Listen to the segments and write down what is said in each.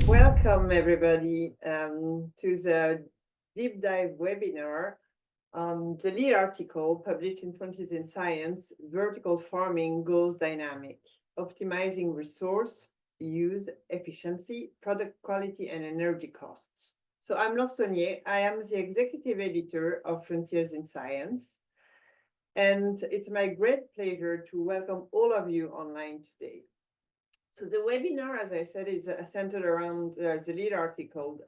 Welcome, everybody, to the deep dive webinar on the lead article published in Frontiers in Science, Vertical Farming Goes Dynamic, Optimizing Resource Use Efficiency, Product Quality, and Energy Costs. So I'm Laure Sonnier. I am the executive editor of Frontiers in Science. And it's my great pleasure to welcome all of you online today. So the webinar, as I said, is centered around the lead article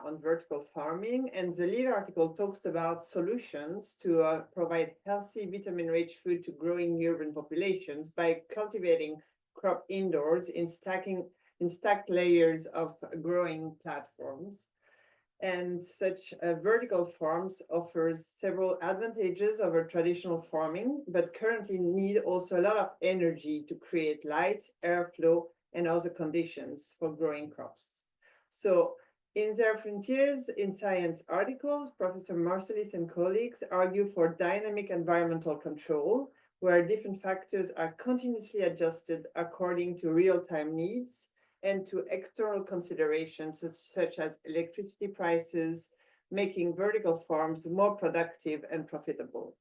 on vertical farming. And the lead article talks about solutions to provide healthy, vitamin-rich food to growing urban populations by cultivating crop indoors in stacked layers of growing platforms. And such vertical farms offers several advantages over traditional farming, but currently need also a lot of energy to create light, airflow, and other conditions for growing crops. So in their Frontiers in Science articles, Professor Marcelis and colleagues argue for dynamic environmental control, where different factors are continuously adjusted according to real-time needs and to external considerations such as electricity prices, making vertical farms more productive and profitable.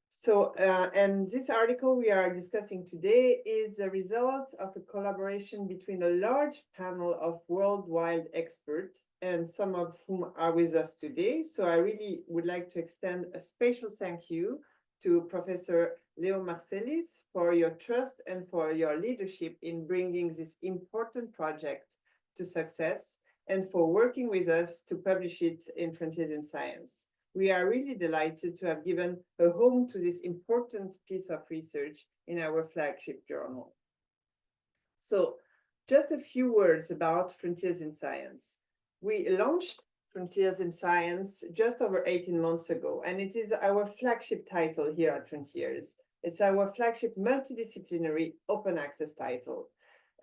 So, and this article we are discussing today is a result of a collaboration between a large panel of worldwide experts, and some of whom are with us today. So I really would like to extend a special thank you to Professor Leo Marcelis for your trust and for your leadership in bringing this important project to success and for working with us to publish it in Frontiers in Science. We are really delighted to have given a home to this important piece of research in our flagship journal. So just a few words about Frontiers in Science. We launched Frontiers in Science just over 18 months ago, and it is our flagship title here at Frontiers. It's our flagship multidisciplinary open access title.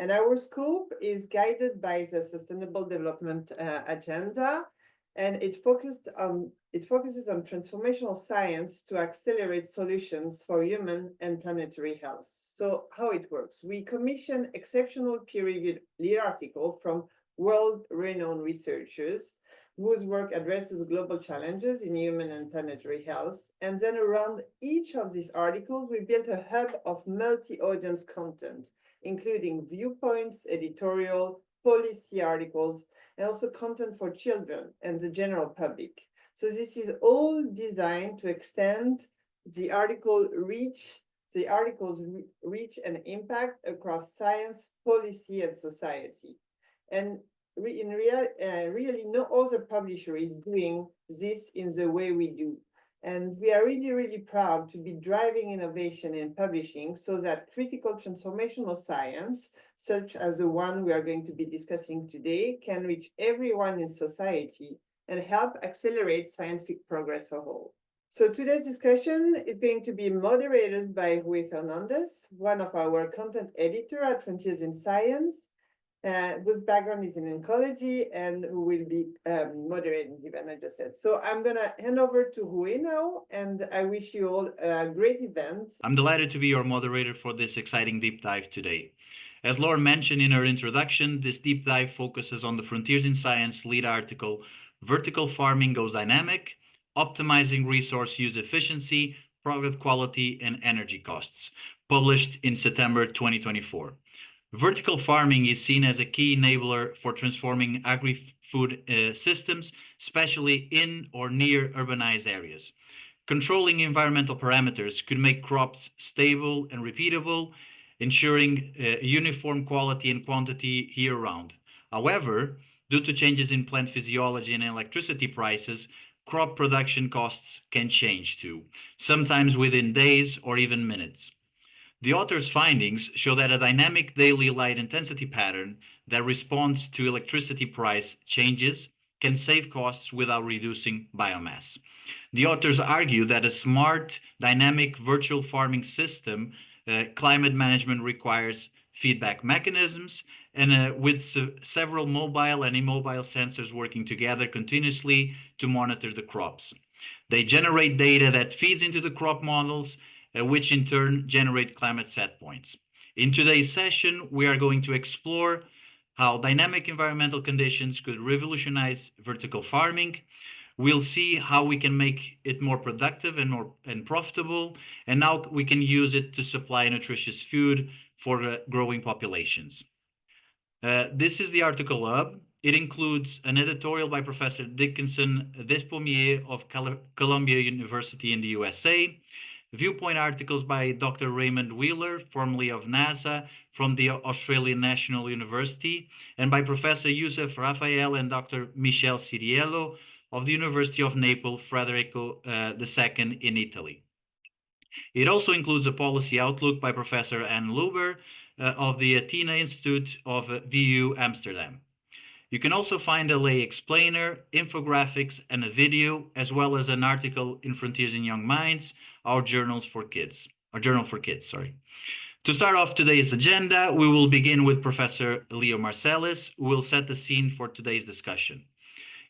And our scope is guided by the Sustainable Development Agenda, and it focuses on transformational science to accelerate solutions for human and planetary health. So how it works? We commission exceptional peer-reviewed lead articles from world-renowned researchers whose work addresses global challenges in human and planetary health. And then around each of these articles, we built a hub of multi-audience content, including viewpoints, editorial, policy articles, and also content for children and the general public. So this is all designed to extend the article's reach and impact across science, policy, and society. And really no other publisher is doing this in the way we do. And we are really, really proud to be driving innovation in publishing so that critical transformational science, such as the one we are going to be discussing today, can reach everyone in society and help accelerate scientific progress for all. So today's discussion is going to be moderated by Rui Fernandes, one of our content editor at Frontiers in Science, whose background is in oncology and who will be moderating the event I just said. So I'm going to hand over to Rui now, and I wish you all a great event. I'm delighted to be your moderator for this exciting deep dive today. As Laure mentioned in her introduction, this deep dive focuses on the Frontiers in Science lead article, Vertical Farming Goes Dynamic, Optimizing Resource Use Efficiency, Product Quality, and Energy Costs, published in September 2024. Vertical farming is seen as a key enabler for transforming agri-food systems, especially in or near urbanized areas. Controlling environmental parameters could make crops stable and repeatable, ensuring uniform quality and quantity year-round. However, due to changes in plant physiology and electricity prices, crop production costs can change too, sometimes within days or even minutes. The author's findings show that a dynamic daily light intensity pattern that responds to electricity price changes can save costs without reducing biomass. The authors argue that a smart, dynamic virtual farming system, climate management requires feedback mechanisms, and with several mobile and immobile sensors working together continuously to monitor the crops. They generate data that feeds into the crop models, which in turn generate climate set points. In today's session, we are going to explore how dynamic environmental conditions could revolutionize vertical farming. We'll see how we can make it more productive and profitable, and how we can use it to supply nutritious food for growing populations. This is the article hub. It includes an editorial by Professor Dickinson Despommier of Columbia University in the USA, viewpoint articles by Dr. Raymond Wheeler, formerly of NASA, from the Australian National University, and by Professor Youssef Raphael and Dr. Michel Ciriello of the University of Naples, Federico II in Italy. It also includes a policy outlook by Professor Anne Luber of the Athena Institute of VU Amsterdam. You can also find a lay explainer, infographics, and a video, as well as an article in Frontiers in Young Minds, our journal for kids. To start off today's agenda, we will begin with Professor Leo Marcelis, who will set the scene for today's discussion.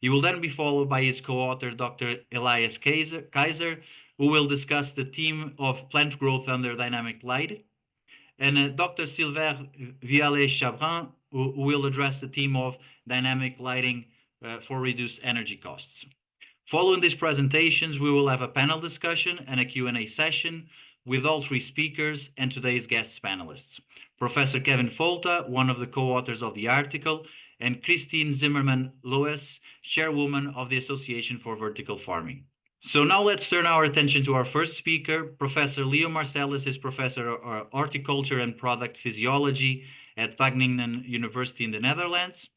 He will then be followed by his co-author, Dr. Elias Kaiser, who will discuss the theme of plant growth under dynamic light, and Dr. Silvère Vialet-Chabrand, who will address the theme of dynamic lighting for reduced energy costs. Following these presentations, we will have a panel discussion and a Q&A session with all three speakers and today's guest panelists. Professor Kevin Folta, one of the co-authors of the article, and Christine Zimmermann-Loessl, chairwoman of the Association for Vertical Farming. So now let's turn our attention to our first speaker. Professor Leo Marcelis is Professor of Horticulture and Product Physiology at Wageningen University in the Netherlands,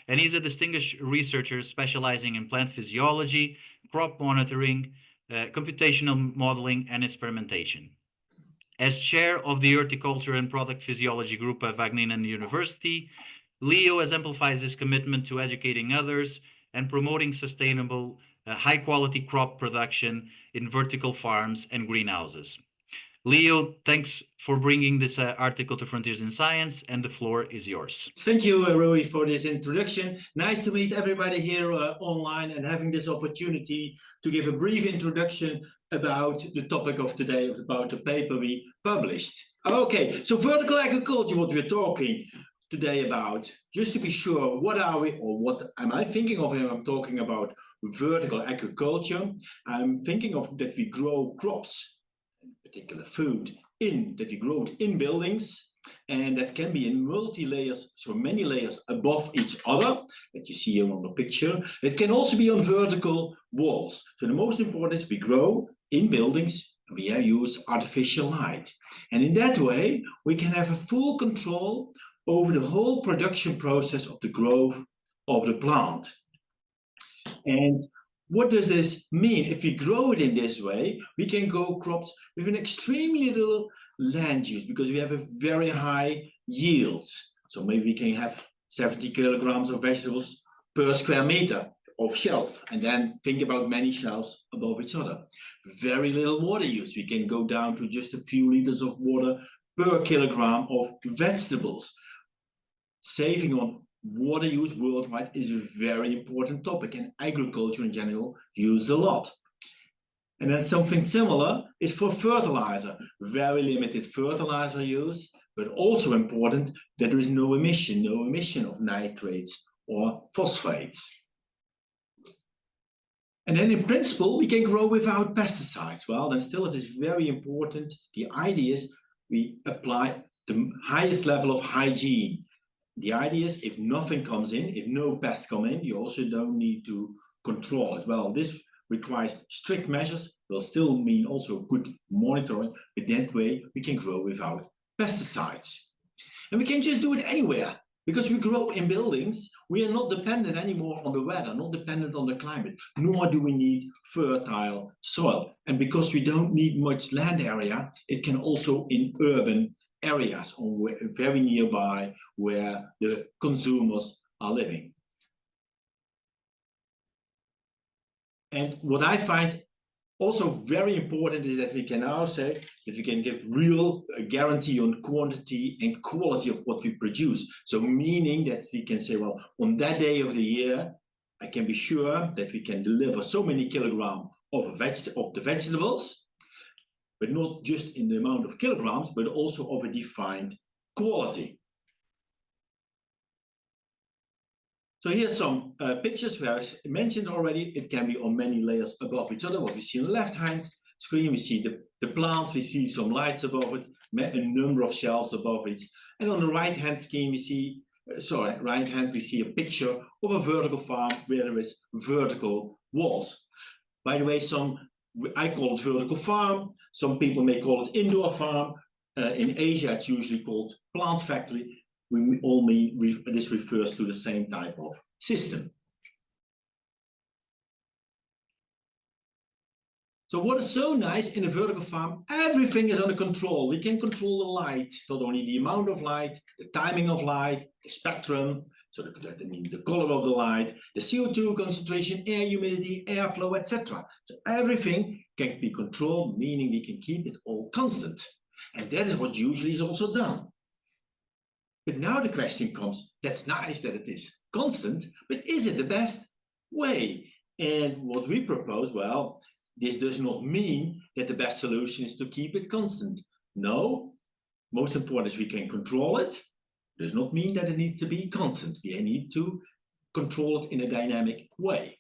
and he's a distinguished researcher specializing in plant physiology, crop monitoring, computational modeling, and experimentation. As chair of the Horticulture and Product Physiology group at Wageningen University, Leo exemplifies his commitment to educating others and promoting sustainable, high-quality crop production in vertical farms and greenhouses. Leo, thanks for bringing this article to Frontiers in Science, and the floor is yours. Thank you, Rui, for this introduction. Nice to meet everybody here online and having this opportunity to give a brief introduction about the topic of today, about the paper we published. Okay, so vertical agriculture, what we're talking today about. Just to be sure, what are we, or what am I thinking of when I'm talking about vertical agriculture? I'm thinking of that we grow crops, particular food, that we grow it in buildings, and that can be in multi-layers, so many layers above each other, that you see here on the picture. It can also be on vertical walls. So the most important is we grow in buildings, we use artificial light. And in that way, we can have a full control over the whole production process of the growth of the plant. And what does this mean? If we grow it in this way, we can grow crops with an extremely little land use because we have a very high yield. So maybe we can have 70 kilograms of vegetables per square meter of shelf, and then think about many shelves above each other. Very little water use. We can go down to just a few liters of water per kilogram of vegetables. Saving on water use worldwide is a very important topic, and agriculture in general uses a lot. And then something similar is for fertilizer. Very limited fertilizer use, but also important that there is no emission of nitrates or phosphates. And then in principle, we can grow without pesticides. Well, then still it is very important. The idea is we apply the highest level of hygiene. The idea is if nothing comes in, if no pests come in, you also don't need to control it. Well, this requires strict measures, will still mean also good monitoring, but that way we can grow without pesticides. And we can just do it anywhere, because we grow in buildings. We are not dependent anymore on the weather, not dependent on the climate, nor do we need fertile soil. And because we don't need much land area, it can also in urban areas or very nearby where the consumers are living. And what I find also very important is that we can now say that we can give real guarantee on quantity and quality of what we produce. So meaning that we can say, well, on that day of the year, I can be sure that we can deliver so many kilograms of the vegetables, but not just in the amount of kilograms, but also of a defined quality. So here's some pictures where I mentioned already, it can be on many layers above each other. What we see on the left-hand screen, we see the plants, we see some lights above it, a number of shelves above it. And on the right-hand screen, we see, we see a picture of a vertical farm where there is vertical walls. By the way, I call it vertical farm. Some people may call it indoor farm. In Asia, it's usually called plant factory. This refers to the same type of system. So what is so nice in a vertical farm, everything is under control. We can control the light, not only the amount of light, the timing of light, the spectrum, so the color of the light, the CO2 concentration, air humidity, airflow, etc. So everything can be controlled, meaning we can keep it all constant. And that is what usually is also done. But now the question comes, that's nice that it is constant, but is it the best way? And what we propose, well, this does not mean that the best solution is to keep it constant. No, most important is we can control it. Does not mean that it needs to be constant. We need to control it in a dynamic way.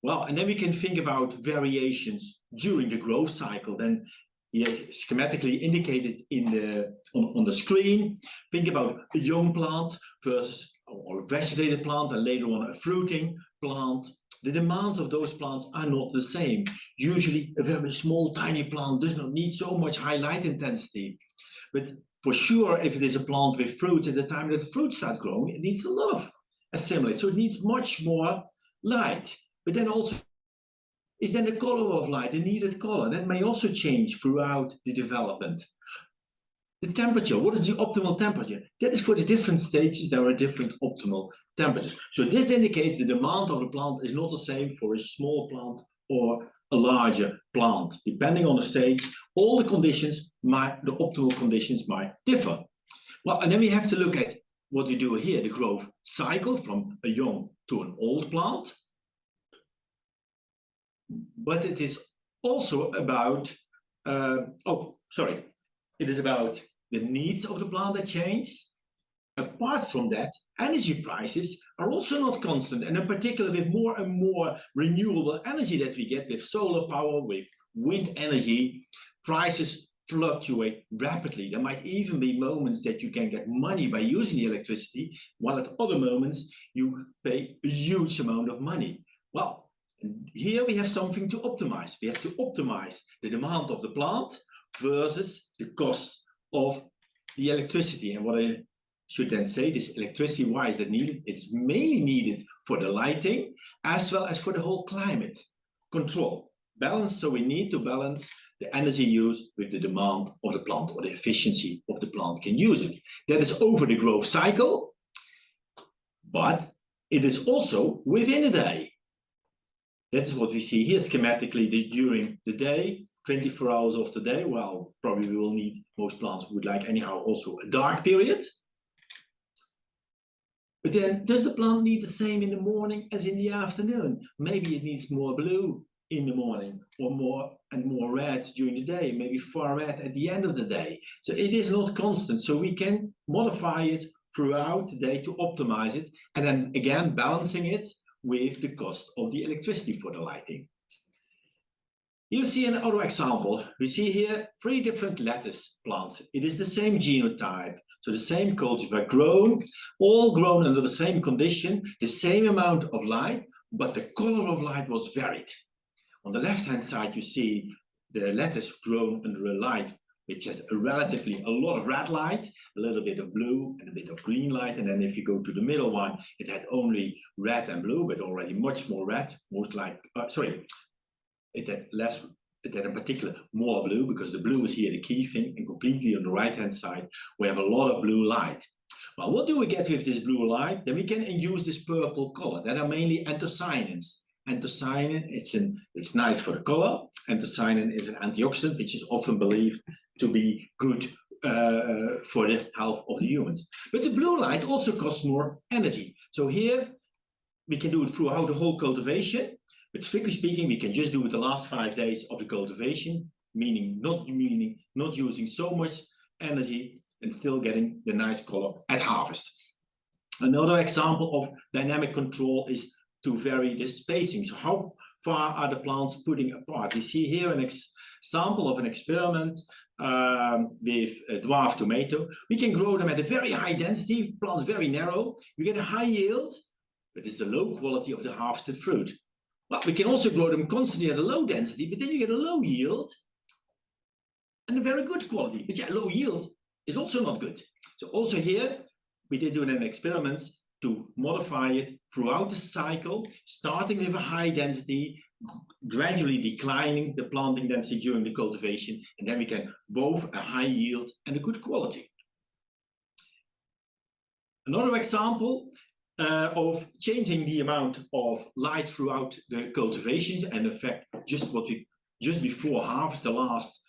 Well, and then we can think about variations during the growth cycle. Then here schematically indicated on the screen. Think about a young plant versus or a vegetated plant, and later on a fruiting plant. The demands of those plants are not the same. Usually a very small, tiny plant does not need so much high light intensity. But for sure, if it is a plant with fruits, at the time that the fruits start growing, it needs a lot of assimilate. So it needs much more light. But then also is then the color of light, the needed color. That may also change throughout the development. The temperature, what is the optimal temperature? That is for the different stages, there are different optimal temperatures. So this indicates the demand of the plant is not the same for a small plant or a larger plant. Depending on the stage, all the conditions the optimal conditions might differ. Well, and then we have to look at what we do here, the growth cycle from a young to an old plant. But it is also about, it is about the needs of the plant that change. Apart from that, energy prices are also not constant, and in particular with more and more renewable energy that we get with solar power, with wind energy, prices fluctuate rapidly. There might even be moments that you can get money by using the electricity, while at other moments you pay a huge amount of money. Well, here we have something to optimize. We have to optimize the demand of the plant versus the cost of the electricity. And what I should then say, this electricity, why is it needed? It's mainly needed for the lighting as well as for the whole climate control. Balance, so we need to balance the energy use with the demand of the plant, or the efficiency of the plant can use it. That is over the growth cycle, but it is also within a day. That is what we see here schematically during the day, 24 hours of the day. Well, probably we will need, most plants would like anyhow also a dark period. But then, does the plant need the same in the morning as in the afternoon? Maybe it needs more blue in the morning, or more red during the day, maybe far red at the end of the day. So it is not constant. So we can modify it throughout the day to optimize it, and then again balancing it with the cost of the electricity for the lighting. You see another example. We see here 3 different lettuce plants. It is the same genotype, so the same cultivar grown, all grown under the same condition, the same amount of light, but the color of light was varied. On the left-hand side, you see the lettuce grown under a light which has a lot of red light, a little bit of blue and a bit of green light. And then if you go to the middle one, it had only red and blue, but already much more red, it had in particular more blue, because the blue is here the key thing, and completely on the right-hand side, we have a lot of blue light. Well, what do we get with this blue light? Then we can use this purple color. That are mainly anthocyanins. Anthocyanin, it's nice for the color. Anthocyanin is an antioxidant, which is often believed to be good for the health of the humans. But the blue light also costs more energy. So here we can do it throughout the whole cultivation. But strictly speaking, we can just do it the last 5 days of the cultivation, meaning not using so much energy and still getting the nice color at harvest. Another example of dynamic control is to vary the spacing. So how far are the plants putting apart? You see here an example of an experiment with a dwarf tomato. We can grow them at a very high density, plants very narrow. You get a high yield, but it's the low quality of the harvested fruit. Well, we can also grow them constantly at a low density, but then you get a low yield and a very good quality. But yeah, low yield is also not good. So also here, we did do an experiment to modify it throughout the cycle, starting with a high density, gradually declining the planting density during the cultivation, and then we can both a high yield and a good quality. Another example of changing the amount of light throughout the cultivation, and in fact, just before harvest, the last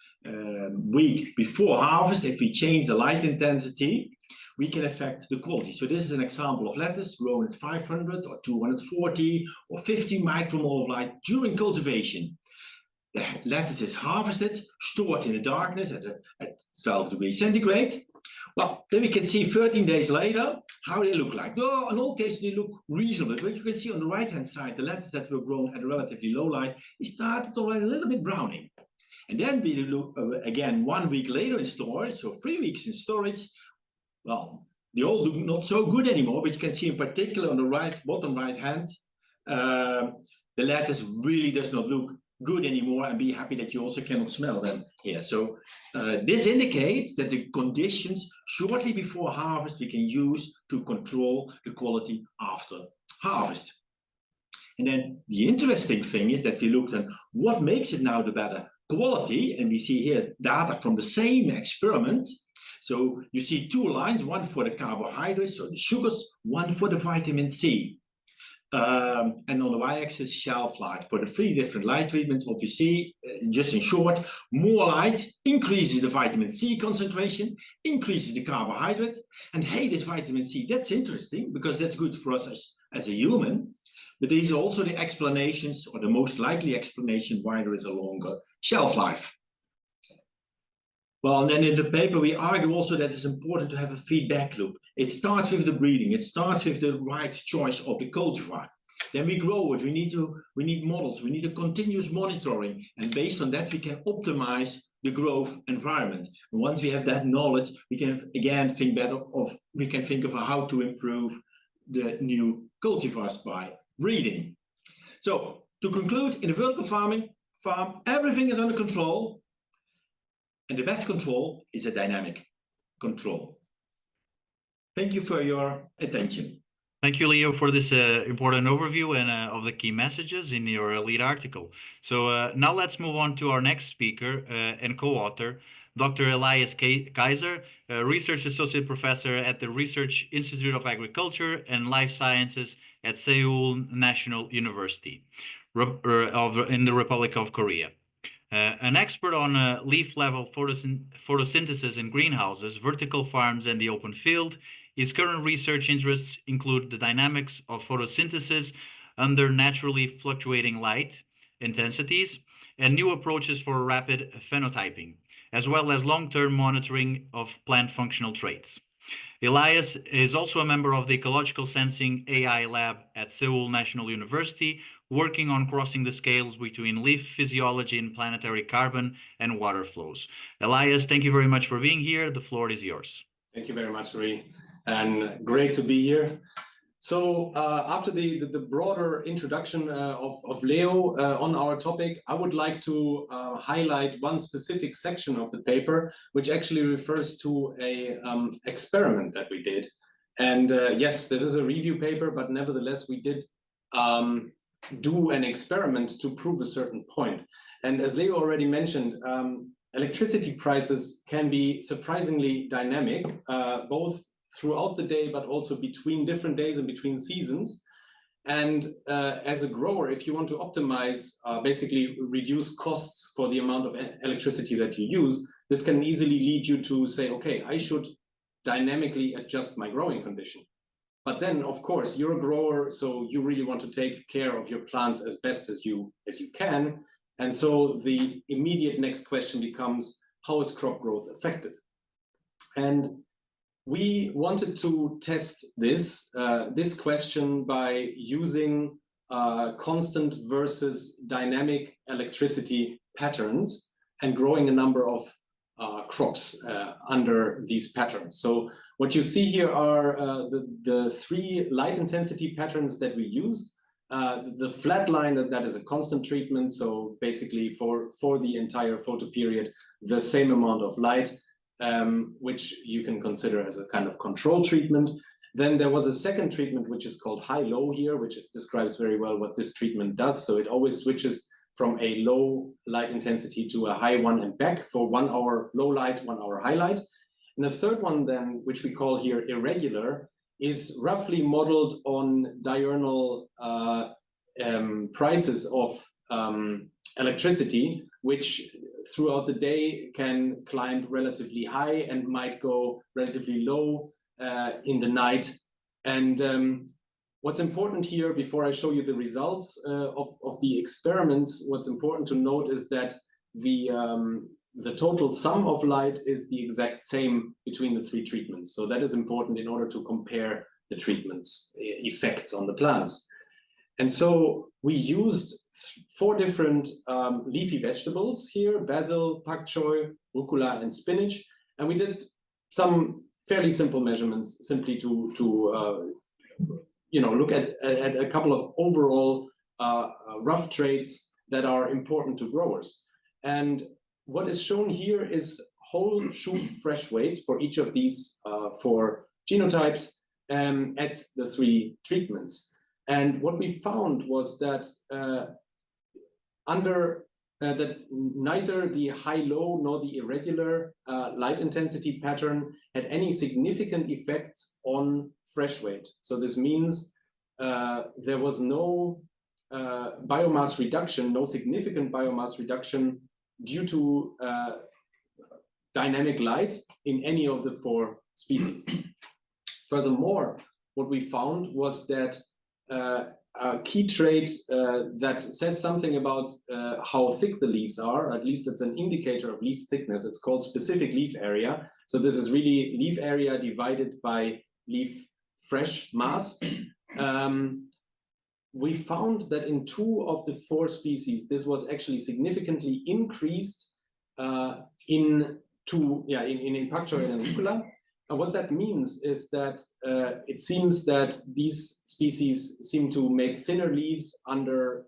week before harvest, if we change the light intensity, we can affect the quality. So this is an example of lettuce grown at 500 or 240 or 50 micromole of light during cultivation. The lettuce is harvested, stored in the darkness at 12 degrees centigrade. Well, then we can see 13 days later how they look like. No, in all cases, they look reasonable. But you can see on the right-hand side, the lettuce that were grown at a relatively low light, it started already a little bit browning. And then we look again 1 week later in storage, so 3 weeks in storage. Well, they all look not so good anymore, but you can see in particular on the bottom right hand, the lettuce really does not look good anymore, and be happy that you also cannot smell them here. So this indicates that the conditions shortly before harvest we can use to control the quality after harvest. And then the interesting thing is that we looked at what makes it now the better quality, and we see here data from the same experiment. So you see two lines, one for the carbohydrates, so the sugars, one for the vitamin C. And on the y-axis, shelf life. For the 3 different light treatments, what you see, just in short, more light increases the vitamin C concentration, increases the carbohydrate. And hey, this vitamin C, that's interesting because that's good for us as a human. But these are also the explanations, or the most likely explanation, why there is a longer shelf life. Well, and then in the paper, we argue also that it's important to have a feedback loop. It starts with the breeding. It starts with the right choice of the cultivar. Then we grow it. We need models. We need a continuous monitoring. And based on that, we can optimize the growth environment. And once we have that knowledge, we can again think of how to improve the new cultivars by breeding. So to conclude, in a vertical farm, everything is under control. And the best control is a dynamic control. Thank you for your attention. Thank you, Leo, for this important overview and of the key messages in your lead article. So now let's move on to our next speaker and co-author, Dr. Elias Kaiser, Research Associate Professor at the Research Institute of Agriculture and Life Sciences at Seoul National University in the Republic of Korea. An expert on leaf-level photosynthesis in greenhouses, vertical farms, and the open field, his current research interests include the dynamics of photosynthesis under naturally fluctuating light intensities and new approaches for rapid phenotyping, as well as long-term monitoring of plant functional traits. Elias is also a member of the Ecological Sensing AI Lab at Seoul National University, working on crossing the scales between leaf physiology and planetary carbon and water flows. Elias, thank you very much for being here. The floor is yours. Thank you very much, Rui, and great to be here. So after the broader introduction of Leo on our topic, I would like to highlight one specific section of the paper, which actually refers to a experiment that we did. And yes, this is a review paper, but nevertheless, we did do an experiment to prove a certain point. And as Leo already mentioned, electricity prices can be surprisingly dynamic, both throughout the day, but also between different days and between seasons. And as a grower, if you want to optimize, basically reduce costs for the amount of electricity that you use, this can easily lead you to say, okay, I should dynamically adjust my growing condition. But then, of course, you're a grower, so you really want to take care of your plants as best as you can. And so the immediate next question becomes, how is crop growth affected? And we wanted to test this question by using constant versus dynamic electricity patterns and growing a number of crops under these patterns. So what you see here are the three light intensity patterns that we used. The flat line, that is a constant treatment. So basically for the entire photo period, the same amount of light, which you can consider as a kind of control treatment. Then there was a second treatment, which is called high-low here, which describes very well what this treatment does. So it always switches from a low light intensity to a high one and back for 1 hour low light, 1 hour high light. And the third one then, which we call here irregular, is roughly modeled on diurnal prices of electricity, which throughout the day can climb relatively high and might go relatively low in the night. And what's important here, before I show you the results of the experiments, what's important to note is that the total sum of light is the exact same between the three treatments. So that is important in order to compare the treatments' effects on the plants. And so we used 4 different leafy vegetables here: basil, pak choi, rucola, and spinach. And we did some fairly simple measurements simply to look at a couple of overall rough traits that are important to growers. And what is shown here is whole shoot fresh weight for each of these 4 genotypes at the 3 treatments. And what we found was that that neither the high-low nor the irregular light intensity pattern had any significant effects on fresh weight. So this means there was no biomass reduction, no significant biomass reduction due to dynamic light in any of the 4 species. Furthermore, what we found was that a key trait that says something about how thick the leaves are, at least it's an indicator of leaf thickness, it's called specific leaf area. So this is really leaf area divided by leaf fresh mass. We found that in 2 of the 4 species, this was actually significantly increased in pak choi and rucola. And what that means is that it seems that these species seem to make thinner leaves under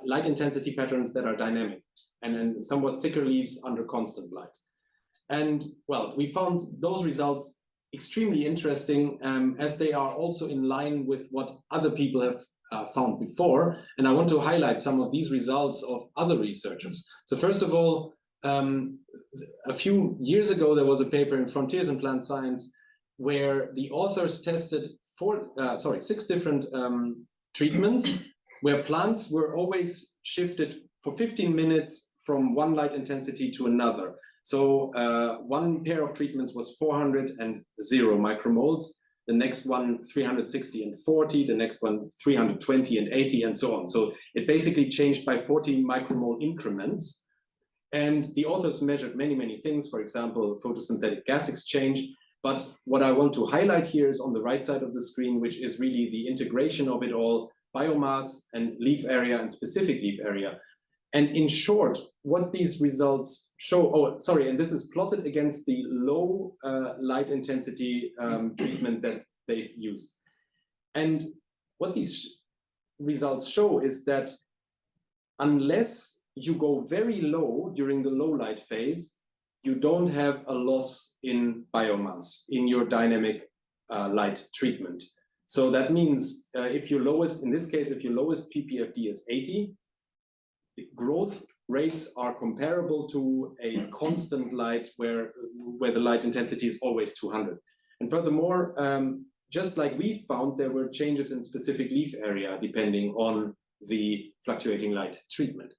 light intensity patterns that are dynamic, and then somewhat thicker leaves under constant light. And well, we found those results extremely interesting, as they are also in line with what other people have found before. And I want to highlight some of these results of other researchers. So first of all, a few years ago, there was a paper in Frontiers in Plant Science where the authors tested 6 different treatments where plants were always shifted for 15 minutes from one light intensity to another. So one pair of treatments was 400 and 0 micromoles, the next one 360 and 40, the next one 320 and 80, and so on. So it basically changed by 40 micromole increments. And the authors measured many, many things, for example, photosynthetic gas exchange. But what I want to highlight here is on the right side of the screen, which is really the integration of it all, biomass and leaf area and specific leaf area. And in short, what these results show, and this is plotted against the low light intensity treatment that they've used. And what these results show is that unless you go very low during the low light phase, you don't have a loss in biomass in your dynamic light treatment. So that means if your lowest, in this case, if your lowest ppfd is 80, the growth rates are comparable to a constant light where the light intensity is always 200. And furthermore, just like we found, there were changes in specific leaf area depending on the fluctuating light treatment.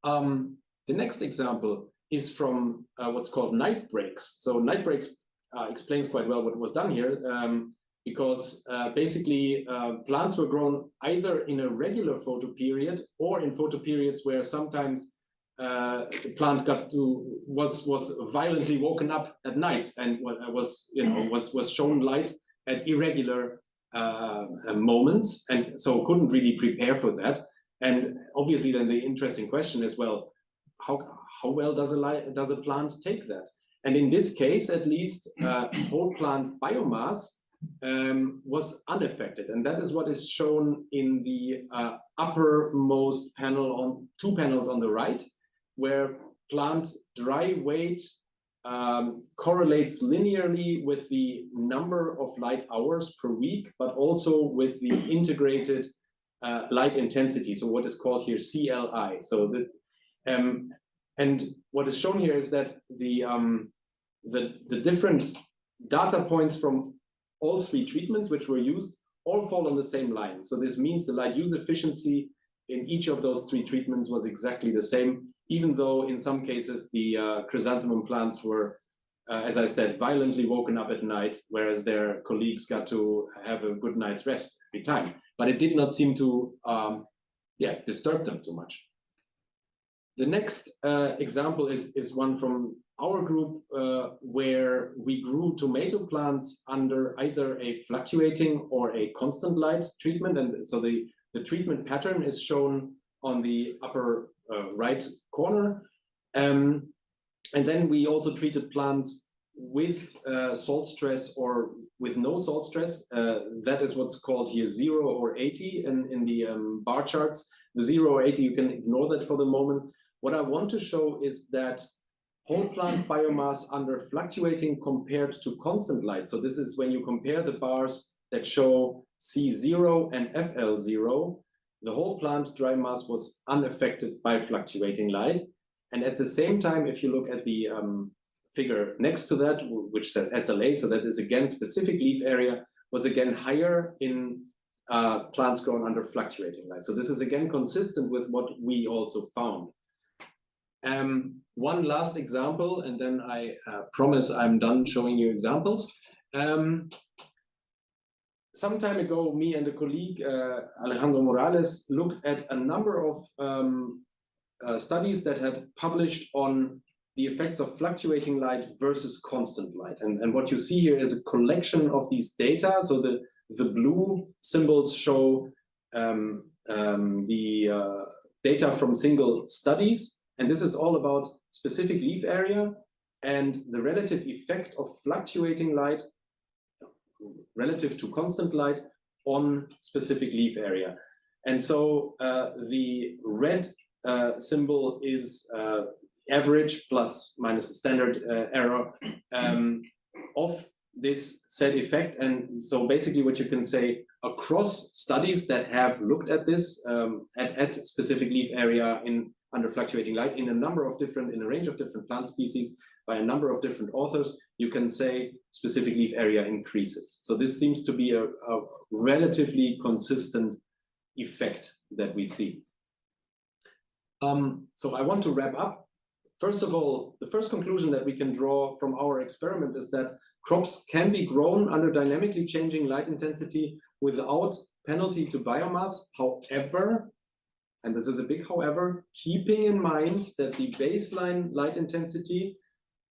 The next example is from what's called night breaks. So night breaks explains quite well what was done here. because basically plants were grown either in a regular photoperiod or in photoperiods where sometimes the plant was violently woken up at night and was shown light at irregular moments, and so couldn't really prepare for that. And obviously then the interesting question is, well, how well does a plant take that? And in this case, at least, whole plant biomass was unaffected, and that is what is shown in the uppermost panel, on 2 panels on the right, where plant dry weight correlates linearly with the number of light hours per week, but also with the integrated light intensity, so what is called here CLI. So that and what is shown here is that the different data points from all 3 treatments which were used all fall on the same line. So this means the light use efficiency in each of those 3 treatments was exactly the same, even though in some cases the chrysanthemum plants were, as I said, violently woken up at night, whereas their colleagues got to have a good night's rest every time. But it did not seem to disturb them too much. The next example is one from our group where we grew tomato plants under either a fluctuating or a constant light treatment. And so the treatment pattern is shown on the upper right corner. And then we also treated plants with salt stress or with no salt stress. That is what's called here 0 or 80 in the bar charts. The 0 or 80, you can ignore that for the moment. What I want to show is that whole plant biomass under fluctuating compared to constant light. So this is when you compare the bars that show C0 and FL0, the whole plant dry mass was unaffected by fluctuating light. And at the same time, if you look at the figure next to that, which says SLA, so that is again specific leaf area, was again higher in plants grown under fluctuating light. So this is again consistent with what we also found. One last example, and then I promise I'm done showing you examples. Some time ago, me and a colleague, Alejandro Morales, looked at a number of studies that had published on the effects of fluctuating light versus constant light. And what you see here is a collection of these data. So the blue symbols show the data from single studies. And this is all about specific leaf area and the relative effect of fluctuating light relative to constant light on specific leaf area. And so the red symbol is average plus minus a standard error of this said effect. And so basically what you can say across studies that have looked at this at specific leaf area under fluctuating light in a range of different plant species by a number of different authors, you can say specific leaf area increases. So this seems to be a relatively consistent effect that we see. So I want to wrap up. First of all, the first conclusion that we can draw from our experiment is that crops can be grown under dynamically changing light intensity without penalty to biomass. However, and this is a big however, keeping in mind that the baseline light intensity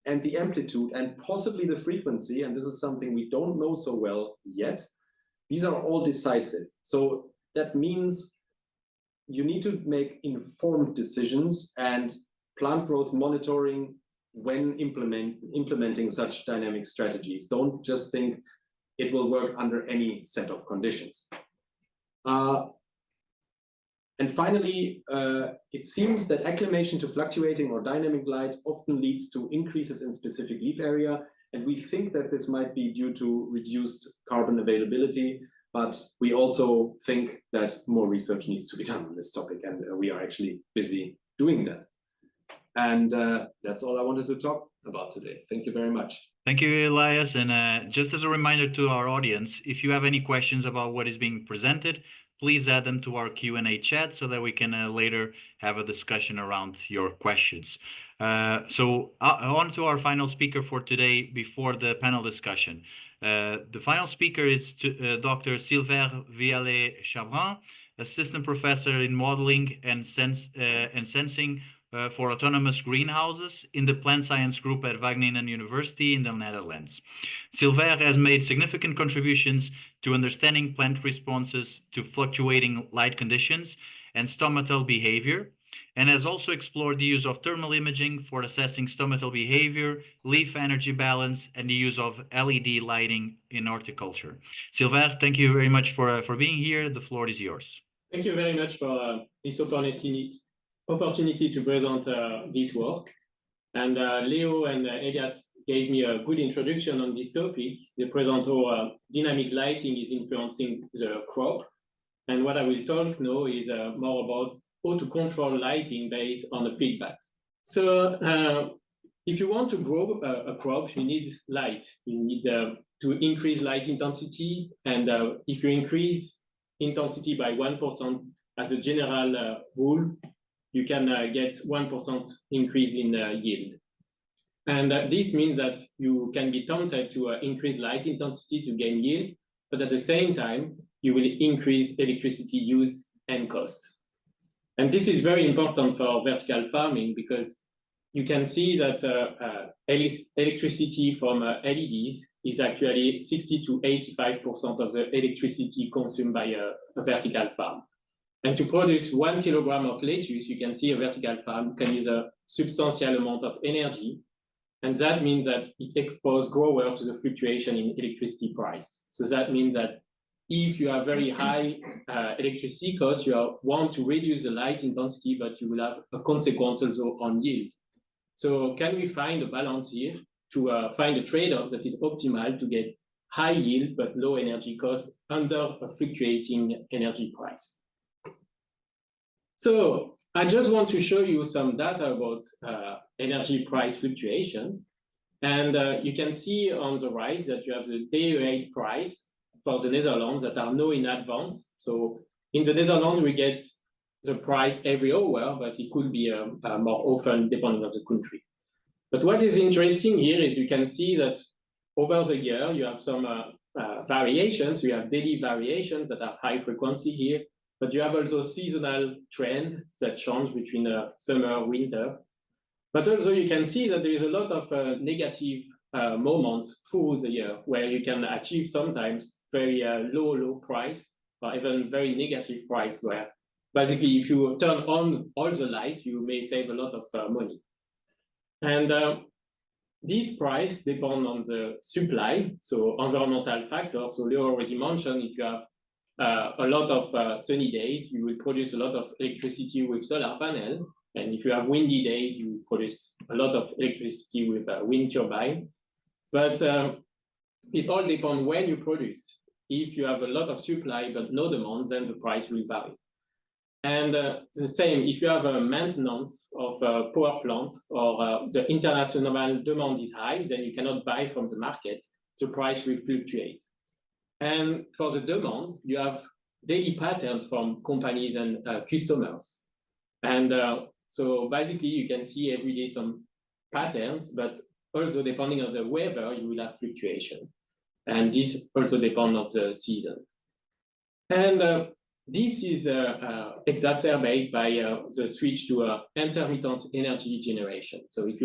and the amplitude and possibly the frequency, and this is something we don't know so well yet, these are all decisive. So that means you need to make informed decisions and plant growth monitoring when implementing such dynamic strategies. Don't just think it will work under any set of conditions. And finally, it seems that acclimation to fluctuating or dynamic light often leads to increases in specific leaf area. And we think that this might be due to reduced carbon availability, but we also think that more research needs to be done on this topic, and we are actually busy doing that. And that's all I wanted to talk about today. Thank you very much. Thank you, Elias. And just as a reminder to our audience, if you have any questions about what is being presented, please add them to our Q&A chat so that we can later have a discussion around your questions. So on to our final speaker for today before the panel discussion. The final speaker is Dr. Silvère Vialet-Chabrand, assistant professor in modeling and sensing for autonomous greenhouses in the plant science group at Wageningen University in the Netherlands. Silvère has made significant contributions to understanding plant responses to fluctuating light conditions and stomatal behavior, and has also explored the use of thermal imaging for assessing stomatal behavior, leaf energy balance, and the use of LED lighting in horticulture. Silvère, thank you very much for being here. The floor is yours. Thank you very much for this opportunity to present this work. And Leo and Elias gave me a good introduction on this topic. They present how dynamic lighting is influencing the crop. And what I will talk now is more about how to control lighting based on the feedback. So if you want to grow a crop, you need light. You need to increase light intensity. And if you increase intensity by 1% as a general rule, you can get 1% increase in yield. And this means that you can be tempted to increase light intensity to gain yield, but at the same time, you will increase electricity use and cost. And this is very important for vertical farming because you can see that electricity from LEDs is actually 60 to 85% of the electricity consumed by a vertical farm. And to produce 1 kilogram of lettuce, you can see a vertical farm can use a substantial amount of energy. And that means that it exposes grower to the fluctuation in electricity price. So that means that if you have very high electricity costs, you want to reduce the light intensity, but you will have a consequence also on yield. So can we find a balance here to find a trade-off that is optimal to get high yield but low energy costs under a fluctuating energy price? So I just want to show you some data about energy price fluctuation. And you can see on the right that you have the day rate price for the Netherlands that are known in advance. So in the Netherlands, we get the price every hour, but it could be more often depending on the country. But what is interesting here is you can see that over the year, you have some variations. You have daily variations that are high frequency here, but you have also seasonal trend that change between summer, winter. But also you can see that there is a lot of negative moments through the year where you can achieve sometimes very low price or even very negative price where basically if you turn on all the light, you may save a lot of money. And this price depends on the supply, so environmental factors. So Leo already mentioned if you have a lot of sunny days, you will produce a lot of electricity with solar panel. And if you have windy days, you produce a lot of electricity with a wind turbine. But it all depends when you produce. If you have a lot of supply but no demand, then the price will vary. And the same, if you have a maintenance of a power plant or the international demand is high, then you cannot buy from the market, the price will fluctuate. And for the demand, you have daily patterns from companies and customers. And so basically you can see every day some patterns, but also depending on the weather, you will have fluctuation. And this also depends on the season. And this is exacerbated by the switch to intermittent energy generation. So if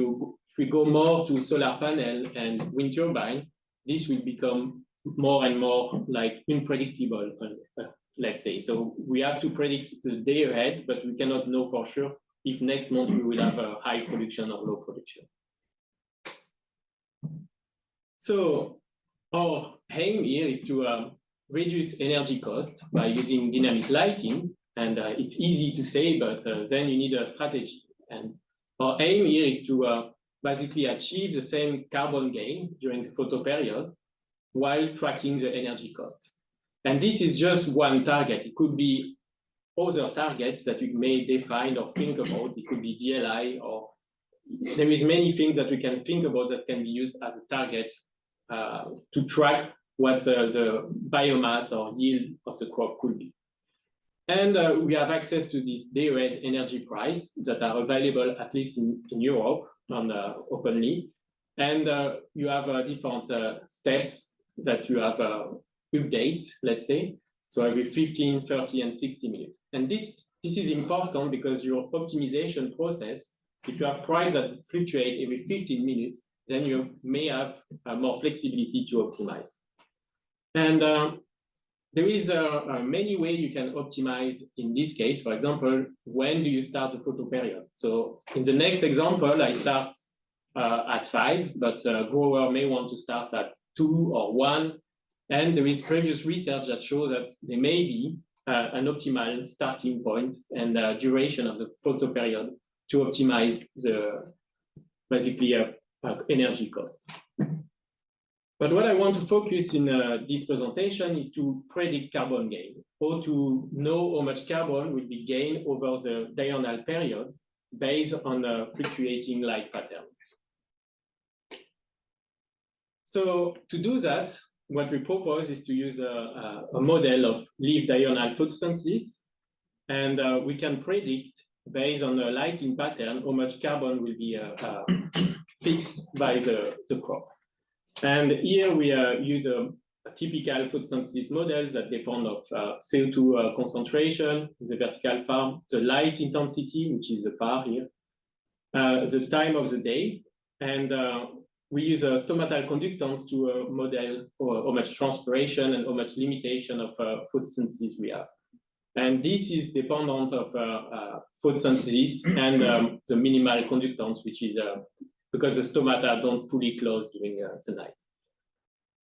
we go more to solar panel and wind turbine, this will become more and more like unpredictable, let's say. So we have to predict the day ahead, but we cannot know for sure if next month we will have a high production or low production. So our aim here is to reduce energy costs by using dynamic lighting. And it's easy to say, but then you need a strategy. And our aim here is to basically achieve the same carbon gain during the photo period while tracking the energy costs. And this is just one target. It could be other targets that you may define or think about. It could be DLI, or there is many things that we can think about that can be used as a target to track what the biomass or yield of the crop could be. And we have access to this day rate energy price that are available at least in Europe openly. And you have different steps that you have updates, let's say, so every 15, 30, and 60 minutes. And this is important because your optimization process, if you have price that fluctuate every 15 minutes, then you may have more flexibility to optimize. And there is many ways you can optimize in this case. For example, when do you start a photo period? So in the next example, I start at 5, but grower may want to start at 2 or 1. And there is previous research that shows that there may be an optimal starting point and duration of the photo period to optimize the basically energy cost. But what I want to focus in this presentation is to predict carbon gain, or to know how much carbon will be gained over the diurnal period based on a fluctuating light pattern. So to do that, what we propose is to use a model of leaf diurnal photosynthesis, and we can predict based on the lighting pattern how much carbon will be fixed by the crop. And here we use a typical photosynthesis model that depend of CO2 concentration in the vertical farm, the light intensity, which is the bar here, the time of the day, and we use stomatal conductance to model how much transpiration and how much limitation of photosynthesis we have. And this is dependent of photosynthesis and the minimal conductance, which is because the stomata don't fully close during the night.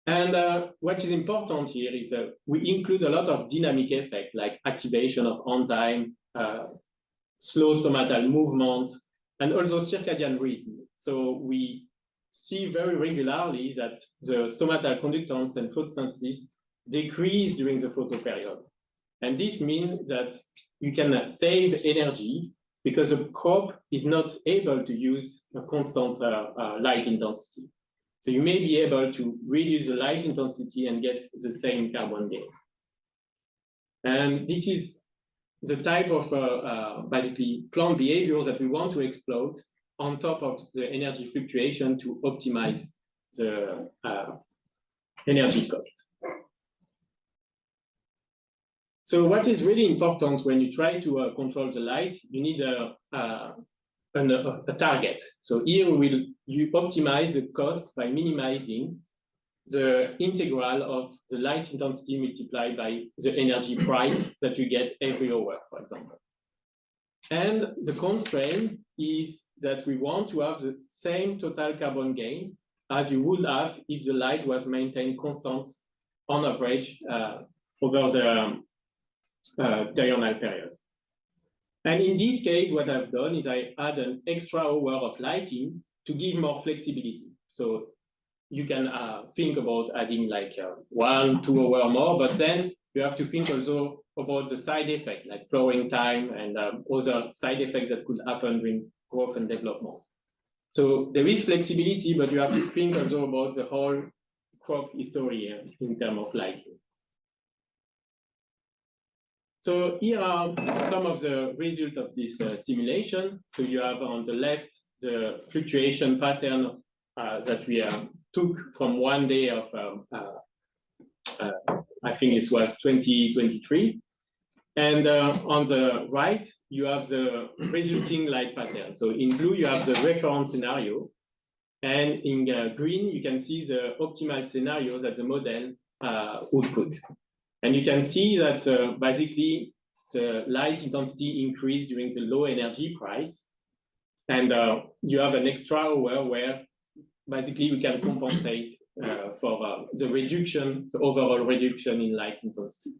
And what is important here is we include a lot of dynamic effect, like activation of enzyme, slow stomatal movement, and also circadian rhythm. So we see very regularly that the stomatal conductance and photosynthesis decrease during the photo period. And this means that you can save energy because the crop is not able to use a constant light intensity. So you may be able to reduce the light intensity and get the same carbon gain. And this is the type of basically plant behaviors that we want to exploit on top of the energy fluctuation to optimize the energy cost. So what is really important when you try to control the light, you need a target. So here you optimize the cost by minimizing the integral of the light intensity multiplied by the energy price that you get every hour, for example. And the constraint is that we want to have the same total carbon gain as you would have if the light was maintained constant on average over the diurnal period. And in this case, what I've done is I add an extra hour of lighting to give more flexibility. So you can think about adding like 1, 2 hours more, but then you have to think also about the side effect, like flowering time and other side effects that could happen during growth and development. So there is flexibility, but you have to think also about the whole crop history in terms of lighting. So here are some of the results of this simulation. So you have on the left the fluctuation pattern that we took from one day of, I think this was 2023. And on the right, you have the resulting light pattern. So in blue, you have the reference scenario. And in green, you can see the optimal scenarios that the model would put. And you can see that basically the light intensity increased during the low energy price. And you have an extra hour where basically we can compensate for the reduction, the overall reduction in light intensity.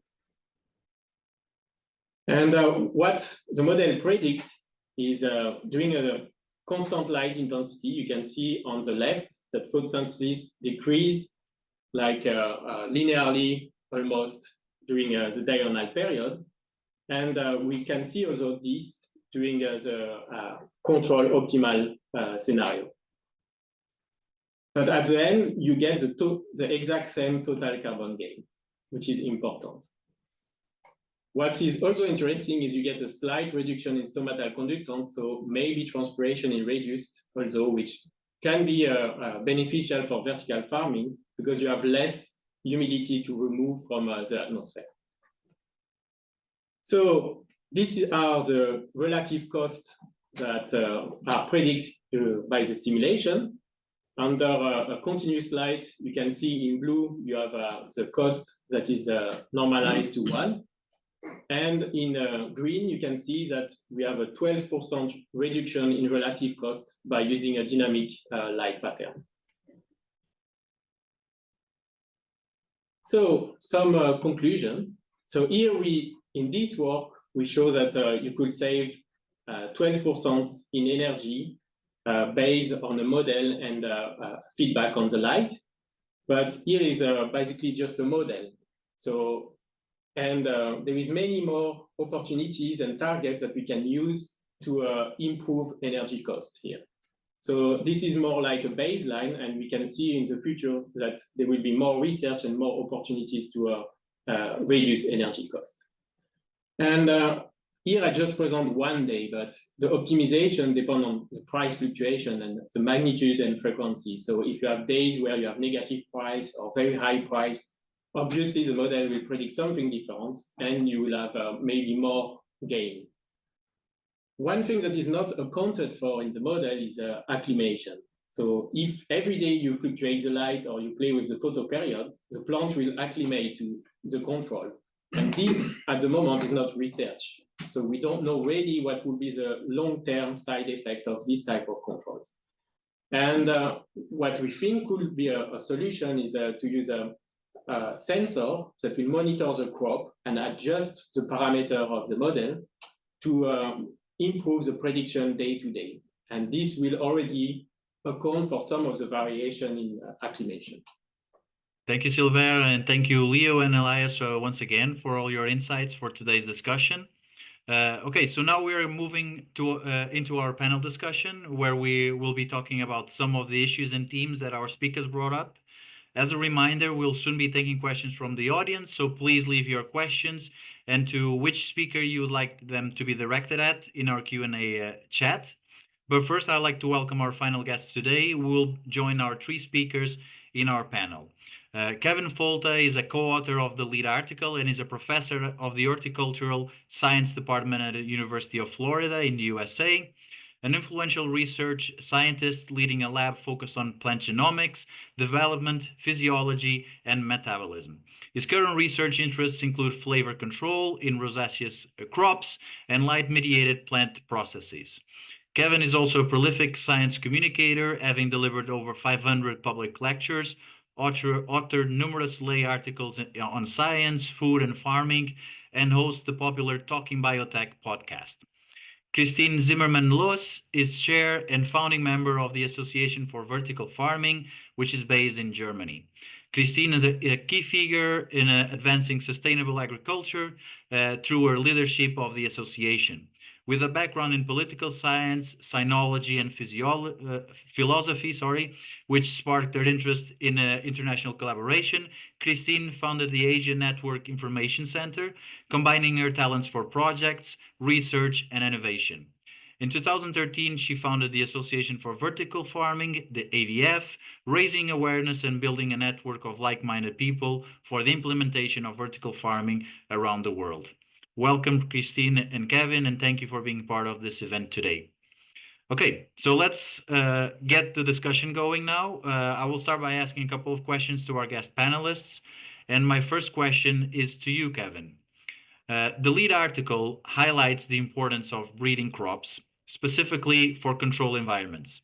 And what the model predicts is during a constant light intensity, you can see on the left that photosynthesis decrease like linearly almost during the diurnal period. And we can see also this during the control optimal scenario. But at the end, you get the exact same total carbon gain, which is important. What is also interesting is you get a slight reduction in stomatal conductance, so maybe transpiration is reduced also, which can be beneficial for vertical farming because you have less humidity to remove from the atmosphere. So these are the relative costs that are predicted by the simulation. Under a continuous light, you can see in blue, you have the cost that is normalized to 1. And in green, you can see that we have a 12% reduction in relative cost by using a dynamic light pattern. So some conclusion. So here in this work, we show that you could save 12% in energy based on a model and feedback on the light. But here is basically just a model. So, and there is many more opportunities and targets that we can use to improve energy cost here. So this is more like a baseline, and we can see in the future that there will be more research and more opportunities to reduce energy cost. And here I just present one day, but the optimization depends on the price fluctuation and the magnitude and frequency. So if you have days where you have negative price or very high price, obviously the model will predict something different and you will have maybe more gain. One thing that is not accounted for in the model is acclimation. So if every day you fluctuate the light or you play with the photo period, the plant will acclimate to the control. And this, at the moment, is not research. So we don't know really what will be the long-term side effect of this type of control. And what we think could be a solution is to use a sensor that will monitor the crop and adjust the parameter of the model to improve the prediction day to day. And this will already account for some of the variation in acclimation. Thank you, Silvère, and thank you, Leo and Elias, once again for all your insights for today's discussion. Okay, so now we're moving to into our panel discussion, where we will be talking about some of the issues and themes that our speakers brought up. As a reminder, we'll soon be taking questions from the audience, so please leave your questions and to which speaker you would like them to be directed at in our Q&A chat. But first, I'd like to welcome our final guests today, who will join our 3 speakers in our panel. Kevin Folta is a co-author of the lead article and is a professor of the Horticultural Science Department at the University of Florida in the USA, an influential research scientist leading a lab focused on plant genomics, development, physiology, and metabolism. His current research interests include flavor control in rosaceous crops and light-mediated plant processes. Kevin is also a prolific science communicator, having delivered over 500 public lectures, authored numerous lay articles on science, food, and farming, and hosts the popular Talking Biotech podcast. Christine Zimmermann-Loessl is chair and founding member of the Association for Vertical Farming, which is based in Germany. Christine is a key figure in advancing sustainable agriculture through her leadership of the association. With a background in political science, sinology, and philosophy, which sparked her interest in international collaboration, Christine founded the Asia Network Information Center, combining her talents for projects, research, and innovation. In 2013, she founded the Association for Vertical Farming, the AVF, raising awareness and building a network of like-minded people for the implementation of vertical farming around the world. Welcome, Christine and Kevin, and thank you for being part of this event today. Okay, so let's get the discussion going now. I will start by asking a couple of questions to our guest panelists. And my first question is to you, Kevin. The lead article highlights the importance of breeding crops, specifically for control environments.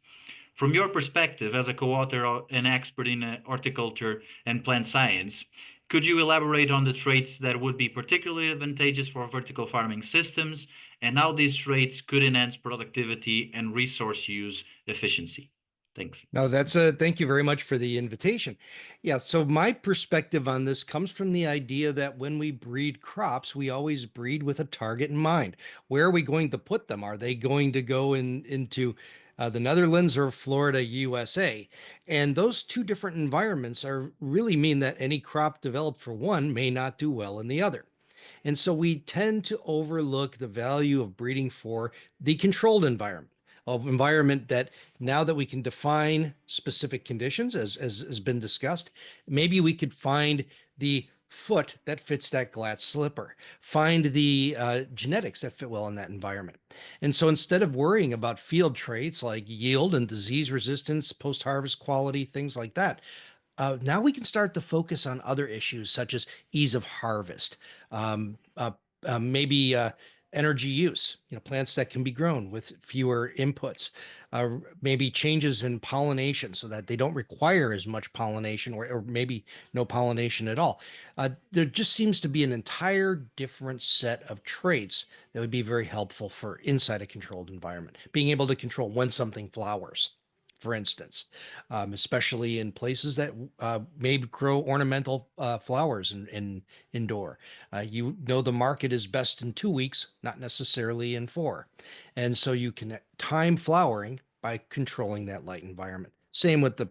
From your perspective as a co-author and expert in horticulture and plant science, could you elaborate on the traits that would be particularly advantageous for vertical farming systems and how these traits could enhance productivity and resource use efficiency? Thanks. No, thank you very much for the invitation. Yeah, so my perspective on this comes from the idea that when we breed crops, we always breed with a target in mind. Where are we going to put them? Are they going to go into the Netherlands or Florida, USA? And those 2 different environments really mean that any crop developed for one may not do well in the other. And so we tend to overlook the value of breeding for the controlled environment. of environment that now that we can define specific conditions, as has been discussed, maybe we could find the foot that fits that glass slipper, find the genetics that fit well in that environment. And so instead of worrying about field traits like yield and disease resistance, post-harvest quality, things like that, now we can start to focus on other issues such as ease of harvest, maybe energy use, plants that can be grown with fewer inputs, maybe changes in pollination so that they don't require as much pollination or maybe no pollination at all. There just seems to be an entire different set of traits that would be very helpful for inside a controlled environment, being able to control when something flowers, for instance, especially in places that maybe grow ornamental flowers indoor. The market is best in 2 weeks, not necessarily in 4. And so you can time flowering by controlling that light environment. Same with the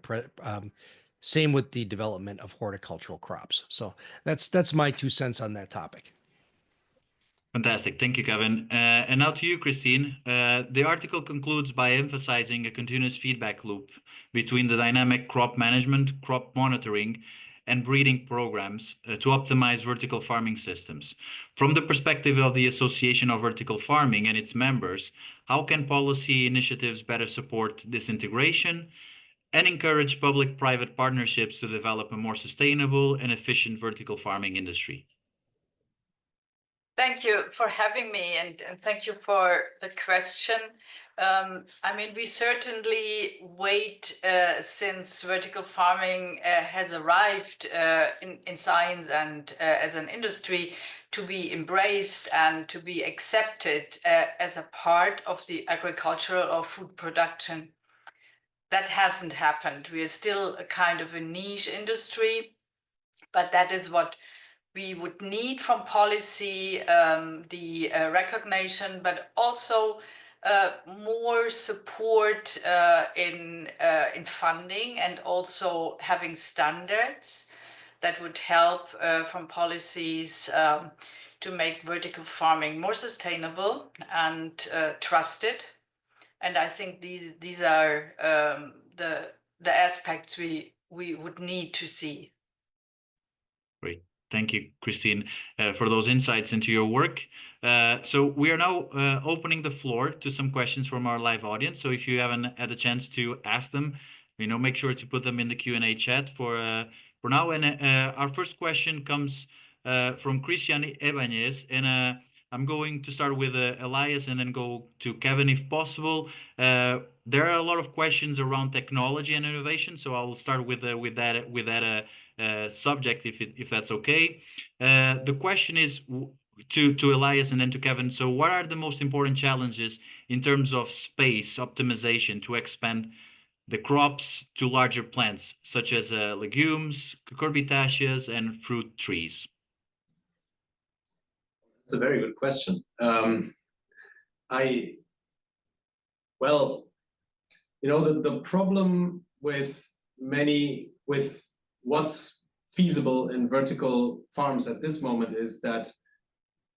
development of horticultural crops. So that's my 2 cents on that topic. Fantastic. Thank you, Kevin. And now to you, Christine. The article concludes by emphasizing a continuous feedback loop between the dynamic crop management, crop monitoring, and breeding programs to optimize vertical farming systems. From the perspective of the Association of Vertical Farming and its members, how can policy initiatives better support this integration and encourage public-private partnerships to develop a more sustainable and efficient vertical farming industry? Thank you for having me, and thank you for the question. I mean, we certainly wait since vertical farming has arrived in science and as an industry to be embraced and to be accepted as a part of the agricultural or food production. That hasn't happened. We are still a kind of a niche industry, but that is what we would need from policy, the recognition, but also more support in funding, and also having standards that would help from policies to make vertical farming more sustainable and trusted. And I think these are the aspects we would need to see. Great. Thank you, Christine, for those insights into your work. So we are now opening the floor to some questions from our live audience. So if you haven't had a chance to ask them, make sure to put them in the Q&A chat for now. And our first question comes from Christian Ibanez, and I'm going to start with Elias and then go to Kevin if possible. There are a lot of questions around technology and innovation, so I'll start with that subject if that's okay. The question is to Elias and then to Kevin. So what are the most important challenges in terms of space optimization to expand the crops to larger plants, such as legumes, cucurbitaceae, and fruit trees? That's a very good question. The problem with what's feasible in vertical farms at this moment is that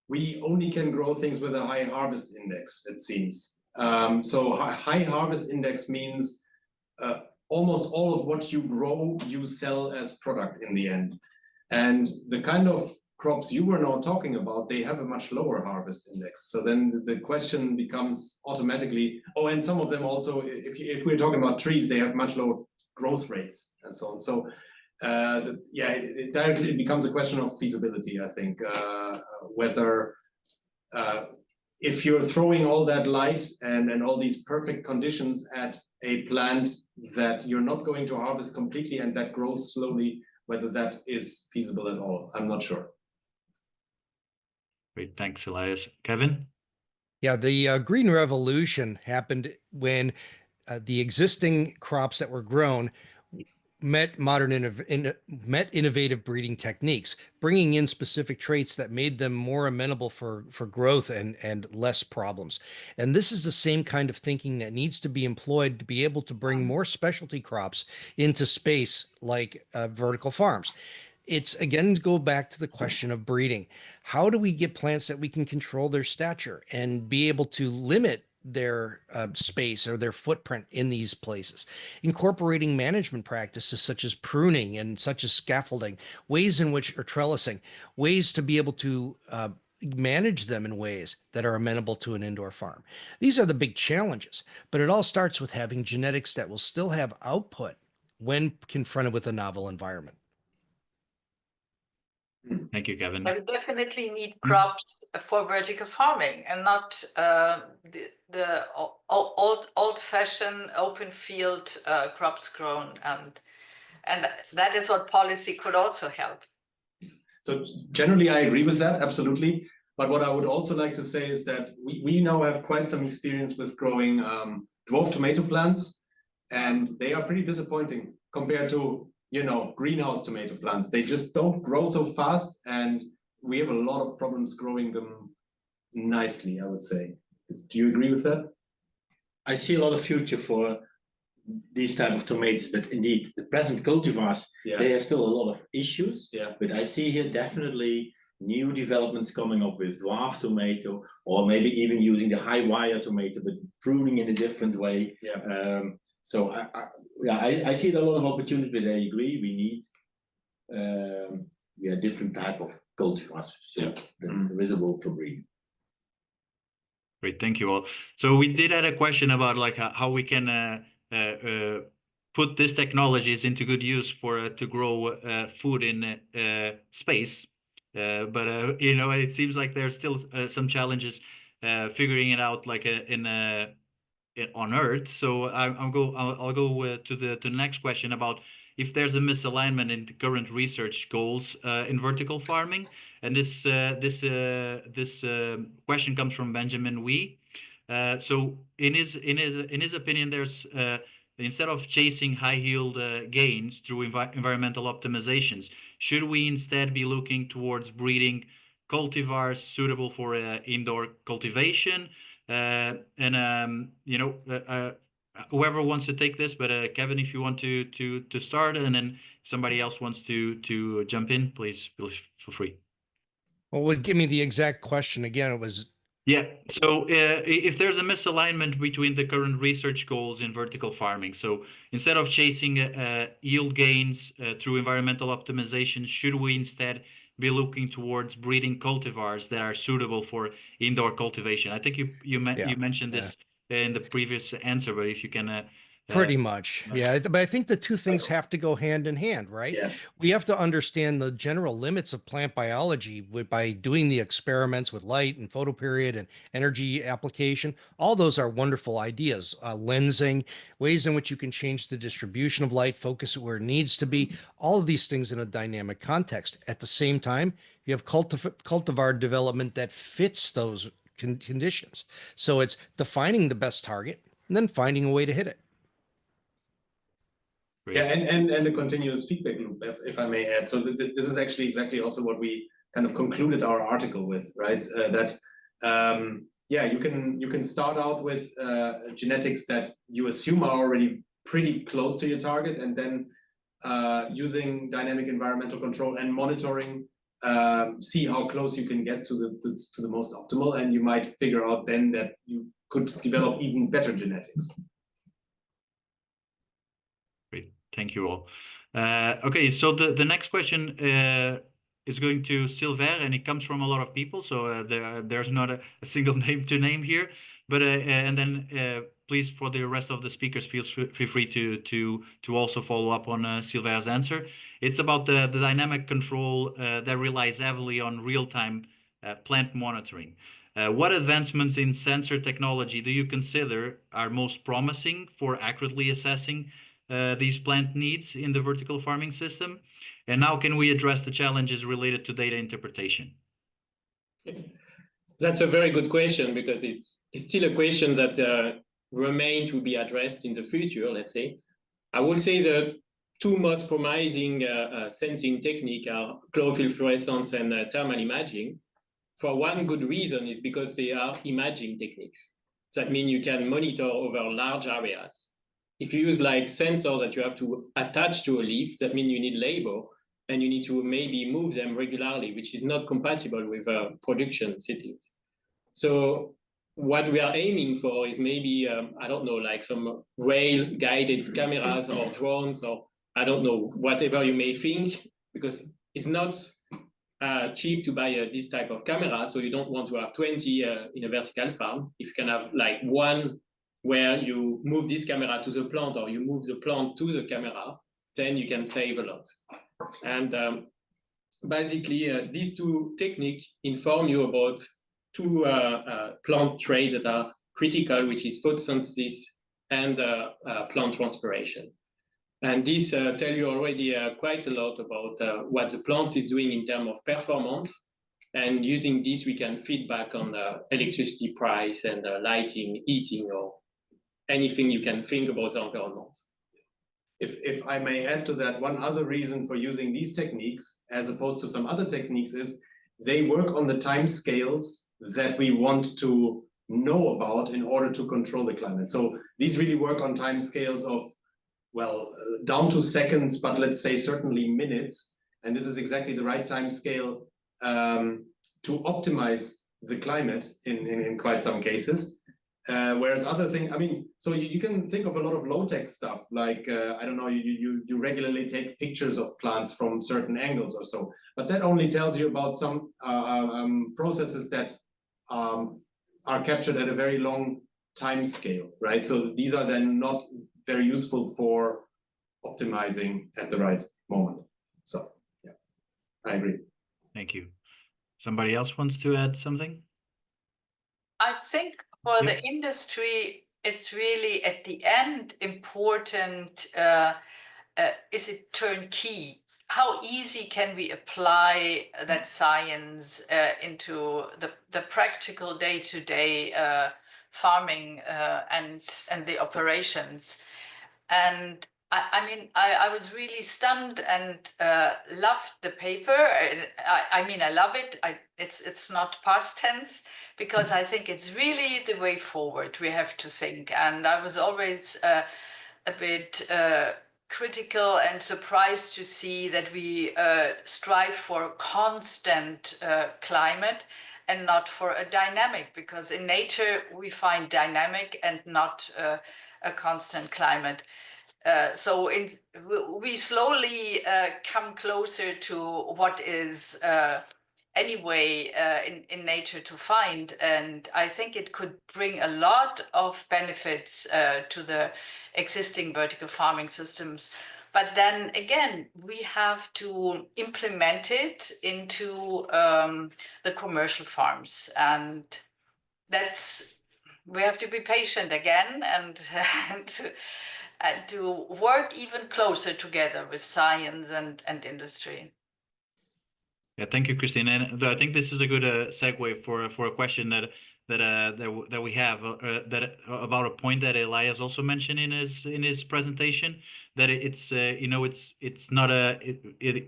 we only can grow things with a high harvest index, it seems. So high harvest index means almost all of what you grow, you sell as product in the end. And the kind of crops you were now talking about, they have a much lower harvest index. So then the question becomes automatically, and some of them also, if we're talking about trees, they have much lower growth rates and so on. So it directly becomes a question of feasibility, I think, whether if you're throwing all that light and all these perfect conditions at a plant that you're not going to harvest completely and that grows slowly, whether that is feasible at all, I'm not sure. Great, thanks, Elias. Kevin? Yeah, the Green Revolution happened when the existing crops that were grown met innovative breeding techniques, bringing in specific traits that made them more amenable for growth and less problems. And this is the same kind of thinking that needs to be employed to be able to bring more specialty crops into space like vertical farms. It's again, go back to the question of breeding. How do we get plants that we can control their stature and be able to limit their space or their footprint in these places, incorporating management practices such as pruning and such as scaffolding, ways in which, or trellising, ways to be able to manage them in ways that are amenable to an indoor farm. These are the big challenges, but it all starts with having genetics that will still have output when confronted with a novel environment. Thank you, Kevin. But we definitely need crops for vertical farming and not the old-fashioned open field crops grown, and that is what policy could also help. So generally, I agree with that, absolutely. But what I would also like to say is that we now have quite some experience with growing dwarf tomato plants, and they are pretty disappointing compared to, you know, greenhouse tomato plants. They just don't grow so fast, and we have a lot of problems growing them nicely, I would say. Do you agree with that? I see a lot of future for these type of tomatoes, but indeed the present cultivars, they have still a lot of issues. But I see here definitely new developments coming up with dwarf tomato, or maybe even using the high wire tomato, but pruning in a different way. So I see a lot of opportunities, but I agree we need different type of cultivars. So there is a role for breeding. Great, thank you all. So we did have a question about like how we can put these technologies into good use for to grow food in space. But you know, it seems like there's still some challenges figuring it out, like on Earth. So I'll go to the next question about if there's a misalignment in the current research goals in vertical farming. And this question comes from Benjamin Wee. So in his opinion, there's instead of chasing high yield gains through environmental optimizations, should we instead be looking towards breeding cultivars suitable for indoor cultivation? You know, whoever wants to take this, but Kevin, if you want to start, and then somebody else wants to jump in, please feel free. Well, give me the exact question again. It was. Yeah, so if there's a misalignment between the current research goals in vertical farming, so instead of chasing yield gains through environmental optimization, should we instead be looking towards breeding cultivars that are suitable for indoor cultivation? I think you mentioned this in the previous answer, but if you can pretty much, yeah. But I think the two things have to go hand in hand, right? We have to understand the general limits of plant biology by doing the experiments with light and photoperiod and energy application. All those are wonderful ideas. Lensing, ways in which you can change the distribution of light, focus it where it needs to be. All of these things in a dynamic context. At the same time, you have cultivar development that fits those conditions. So it's defining the best target and then finding a way to hit it. Yeah, and a continuous feedback loop, if I may add. So this is actually exactly also what we kind of concluded our article with, right? Yeah, you can start out with genetics that you assume are already pretty close to your target, and then using dynamic environmental control and monitoring, see how close you can get to the most optimal, and you might figure out then that you could develop even better genetics. Thank you all. Okay, so the next question is going to Silvère, and it comes from a lot of people, so there's not a single name to name here. But and then please, for the rest of the speakers, feel free to also follow up on Silvère's answer. It's about the dynamic control that relies heavily on real-time plant monitoring. What advancements in sensor technology do you consider are most promising for accurately assessing these plant needs in the vertical farming system? And how can we address the challenges related to data interpretation? That's a very good question, because it's still a question that remains to be addressed in the future, let's say. I would say the two most promising sensing techniques are chlorophyll fluorescence and thermal imaging. For one good reason is because they are imaging techniques. That means you can monitor over large areas. If you use like sensors that you have to attach to a leaf, that means you need labor, and you need to maybe move them regularly, which is not compatible with production settings. So what we are aiming for is maybe, I don't know, like some rail-guided cameras or drones, or I don't know, whatever you may think, because it's not cheap to buy this type of camera, so you don't want to have 20 in a vertical farm. If you can have like one where you move this camera to the plant, or you move the plant to the camera, then you can save a lot. And basically, these two techniques inform you about two plant traits that are critical, which is photosynthesis and plant transpiration. And this tell you already quite a lot about what the plant is doing in terms of performance. And using this, we can feed back on electricity price and lighting, heating, or anything you can think about the environment. If I may add to that, one other reason for using these techniques, as opposed to some other techniques, is they work on the time scales that we want to know about in order to control the climate. So these really work on time scales of, well, down to seconds, but let's say certainly minutes. And this is exactly the right time scale to optimize the climate in quite some cases. Whereas other things, I mean, so you can think of a lot of low-tech stuff, like, I don't know, you regularly take pictures of plants from certain angles or so, but that only tells you about some processes that are captured at a very long time scale, right? So these are then not very useful for optimizing at the right moment. So, yeah, I agree. Thank you. Somebody else wants to add something? I think for the industry, it's really at the end important, is it turnkey? How easy can we apply that science into the practical day-to-day farming and the operations? And I mean, I was really stunned and loved the paper. I mean, I love it. It's not past tense, because I think it's really the way forward we have to think. And I was always a bit critical and surprised to see that we strive for constant climate and not for a dynamic, because in nature we find dynamic and not a constant climate. So we slowly come closer to what is anyway in nature to find. And I think it could bring a lot of benefits to the existing vertical farming systems. But then again, we have to implement it into the commercial farms. And we have to be patient again and to work even closer together with science and industry. Yeah, thank you, Christine. And I think this is a good segue for a question that we have that about a point that Elias also mentioned in his presentation, that it's it's not I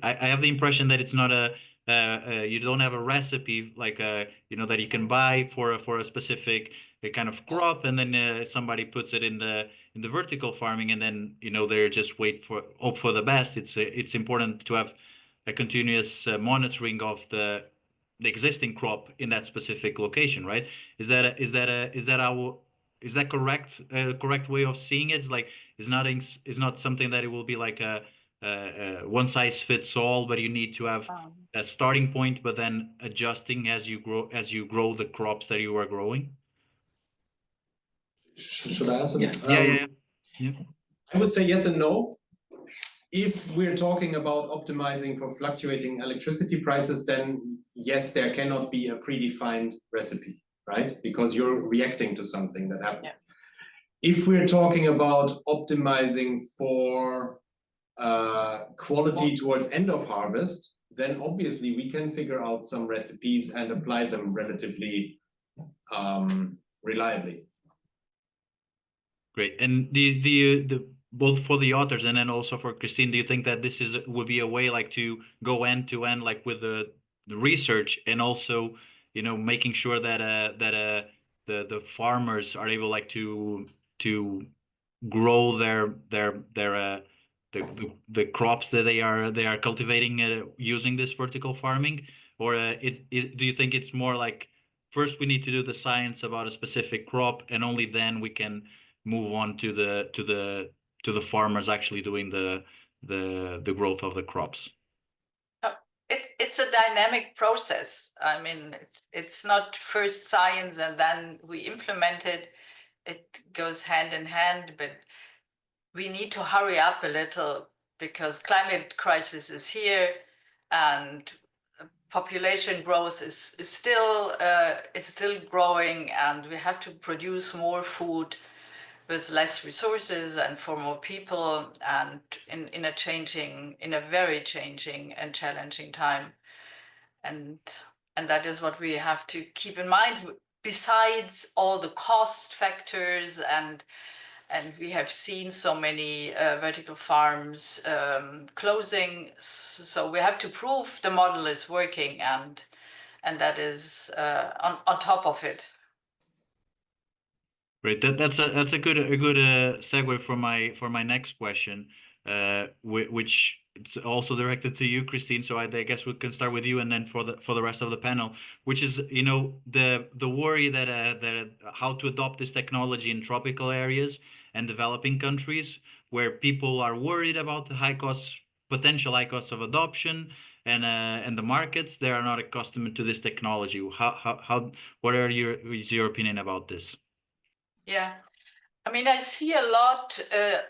have the impression that it's not you don't have a recipe like that you can buy for a specific kind of crop, and then somebody puts it in the vertical farming, and then they're just hope for the best. It's important to have a continuous monitoring of the existing crop in that specific location, right? Is that correct? Correct way of seeing it? It's like it's not something that it will be like a one size fits all, but you need to have a starting point, but then adjusting as you grow the crops that you are growing. Should I answer? Yeah. I would say yes and no. If we're talking about optimizing for fluctuating electricity prices, then yes, there cannot be a predefined recipe, right? Because you're reacting to something that happens. Yeah. If we're talking about optimizing for quality towards end of harvest, then obviously we can figure out some recipes and apply them relatively reliably. Great. And the both for the authors and then also for Christine, do you think that this would be a way like to go end to end, like with the research, and also making sure that the farmers are able like to grow the crops that they are cultivating using this vertical farming, or do you think it's more like first we need to do the science about a specific crop, and only then we can move on to the farmers actually doing the growth of the crops? It's a dynamic process. I mean, it's not first science and then we implement it. It goes hand in hand, but we need to hurry up a little because climate crisis is here and population growth is still growing, and we have to produce more food with less resources and for more people, and in a very changing and challenging time. And that is what we have to keep in mind, besides all the cost factors, and we have seen so many vertical farms closing. So we have to prove the model is working, and that is on top of it. Great. That's a good segue for my next question, which it's also directed to you, Christine. So I guess we can start with you, and then for the rest of the panel, which is, you know, the worry that how to adopt this technology in tropical areas and developing countries, where people are worried about the potential high costs of adoption, and the markets, they are not accustomed to this technology. What is your opinion about this? Yeah, I mean, I see a lot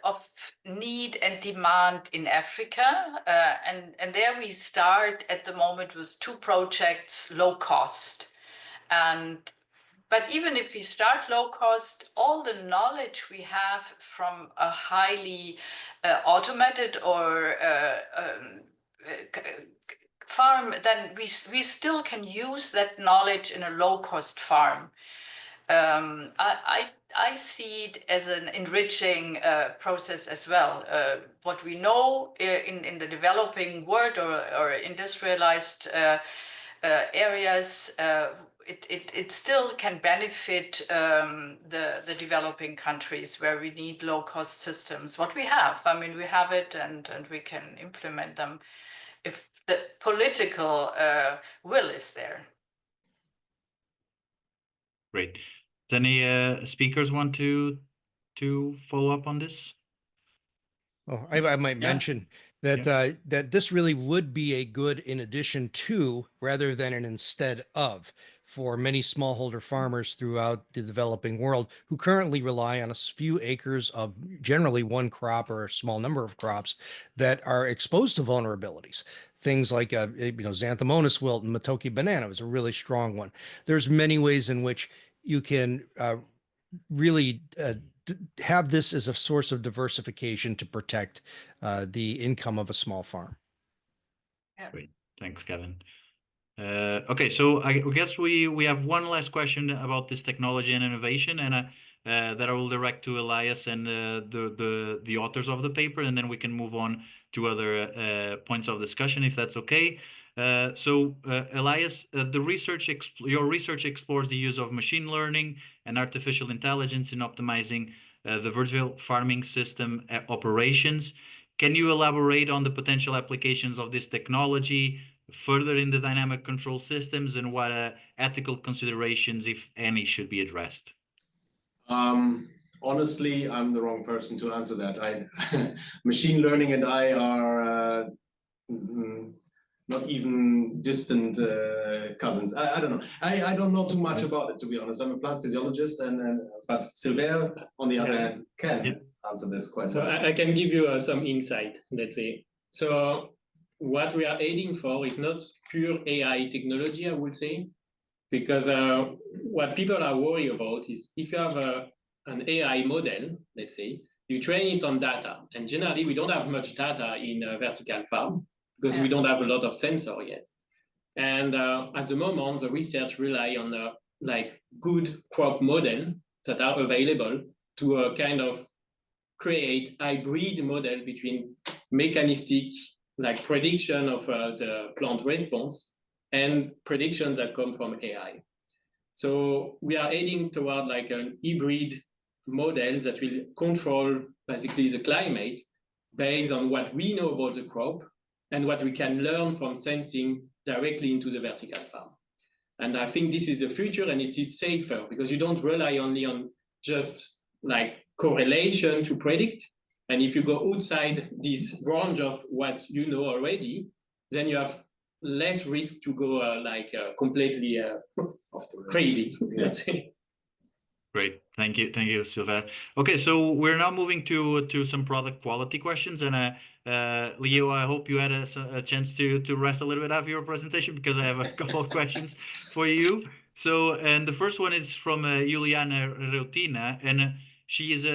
of need and demand in Africa, and there we start at the moment with 2 projects, low cost. But even if we start low cost, all the knowledge we have from a highly automated or farm, then we still can use that knowledge in a low cost farm. I see it as an enriching process as well. What we know in the developing world or industrialized areas, it still can benefit the developing countries where we need low-cost systems. What we have, I mean, we have it, and we can implement them if the political will is there. Great. Does any speakers want to follow up on this? Oh, I might mention that that this really would be a good in addition to, rather than an instead of, for many smallholder farmers throughout the developing world who currently rely on a few acres of generally one crop or a small number of crops that are exposed to vulnerabilities. Things like Xanthomonas wilt and Matoki banana is a really strong one. There's many ways in which you can really have this as a source of diversification to protect the income of a small farm. Yeah. Great. Thanks, Kevin. Okay, so I guess we have one last question about this technology and innovation, and that I will direct to Elias and the authors of the paper, and then we can move on to other points of discussion, if that's okay. Elias, your research explores the use of machine learning and artificial intelligence in optimizing the vertical farming system operations. Can you elaborate on the potential applications of this technology further in the dynamic control systems, and what ethical considerations, if any, should be addressed? Honestly, I'm the wrong person to answer that. Machine learning and I are not even distant cousins. I don't know. I don't know too much about it, to be honest. I'm a plant physiologist, but Silvère, on the other hand, can answer this question. So I can give you some insight, let's say. So what we are aiming for is not pure AI technology, I would say, because what people are worried about is if you have an AI model, let's say, you train it on data. And generally, we don't have much data in a vertical farm because we don't have a lot of sensor yet. And at the moment, the research rely on good crop model that are available to kind of create hybrid model between mechanistic, like prediction of the plant response and predictions that come from AI. So we are heading toward like an hybrid model that will control basically the climate based on what we know about the crop and what we can learn from sensing directly into the vertical farm. And I think this is the future, and it is safer because you don't rely only on just like correlation to predict. And if you go outside this range of what you know already, then you have less risk to go completely crazy, let's say. Great, thank you, Silvère. Okay, so we're now moving to some product quality questions, and Leo, I hope you had a chance to rest a little bit after your presentation, because I have a couple of questions for you. So, and the first one is from Juliana Reutina, and she is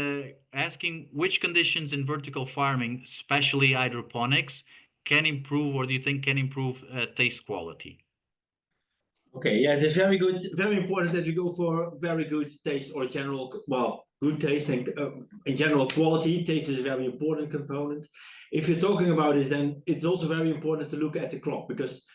asking which conditions in vertical farming, especially hydroponics, can improve, or do you think can improve taste quality? Okay, yeah, it is very good, very important that we go for very good taste or general, well, good taste and in general quality. Taste is a very important component. If you're talking about this, then it's also very important to look at the crop, because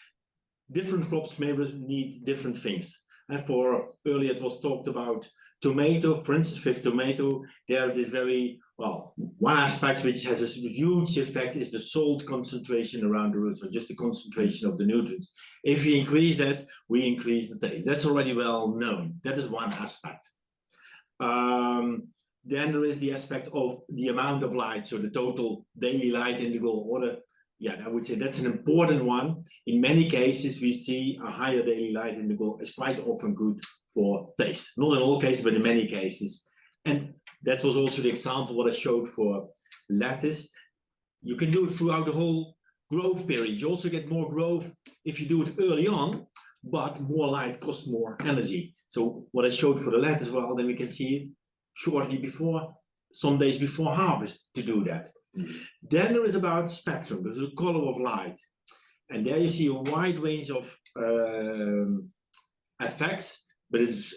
different crops may need different things. And for earlier it was talked about tomato, for instance, with tomato, there it is very, well, one aspect which has a huge effect is the salt concentration around the roots, or just the concentration of the nutrients. If we increase that, we increase the taste. That's already well known. That is one aspect. Then there is the aspect of the amount of light, so the total daily light integral, or the, yeah, I would say that's an important one. In many cases, we see a higher daily light integral is quite often good for taste. Not in all cases, but in many cases. And that was also the example what I showed for lettuce. You can do it throughout the whole growth period. You also get more growth if you do it early on, but more light costs more energy. So what I showed for the lettuce, well, then we can see it shortly before, some days before harvest to do that. Then there is about spectrum, there's the color of light. And there you see a wide range of effects, but it's,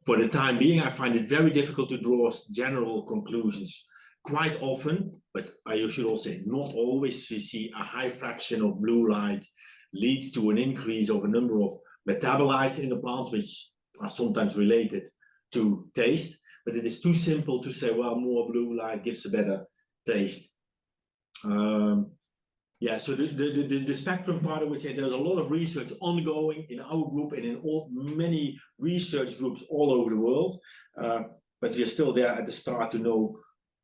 for the time being, I find it very difficult to draw general conclusions. Quite often, but I should also say not always, we see a high fraction of blue light leads to an increase of a number of metabolites in the plants, which are sometimes related to taste. But it is too simple to say, well, more blue light gives a better taste. Yeah, so the spectrum part, I would say there's a lot of research ongoing in our group and in many research groups all over the world. But we're still there at the start to know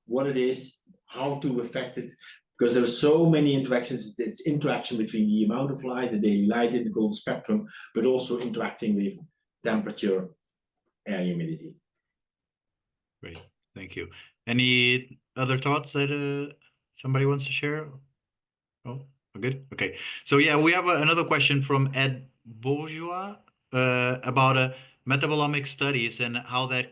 what it is, how to affect it, because there are so many interactions. It's interaction between the amount of light, the daily light integral, the spectrum, but also interacting with temperature, air humidity. Great, thank you. Any other thoughts that somebody wants to share? Oh, good. Okay. So yeah, we have another question from Ed Bourgeois about metabolomic studies and how that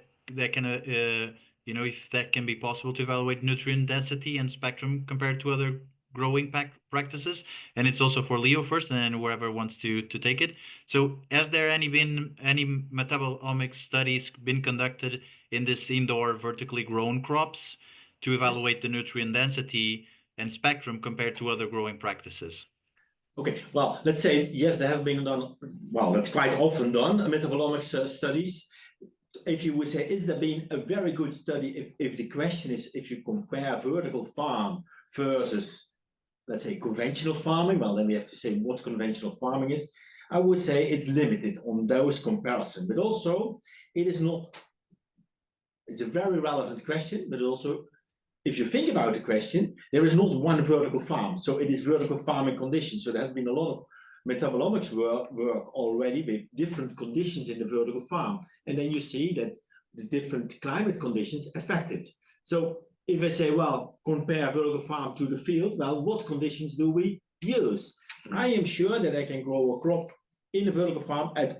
can you know, if that can be possible to evaluate nutrient density and spectrum compared to other growing practices. And it's also for Leo first, and then whoever wants to take it. So has there been any metabolomic studies been conducted in this indoor vertically grown crops to evaluate the nutrient density and spectrum compared to other growing practices? Okay, well, let's say, yes, they have been done, well, that's quite often done, metabolomics studies. If you would say, is there been a very good study, if the question is, if you compare vertical farm versus, let's say, conventional farming, well, then we have to say what conventional farming is. I would say it's limited on those comparisons, but also it is not, it's a very relevant question, but also, if you think about the question, there is not one vertical farm. So it is vertical farming conditions. So there has been a lot of metabolomics work already with different conditions in the vertical farm. And then you see that the different climate conditions affect it. So if I say, well, compare vertical farm to the field, well, what conditions do we use? I am sure that I can grow a crop in a vertical farm at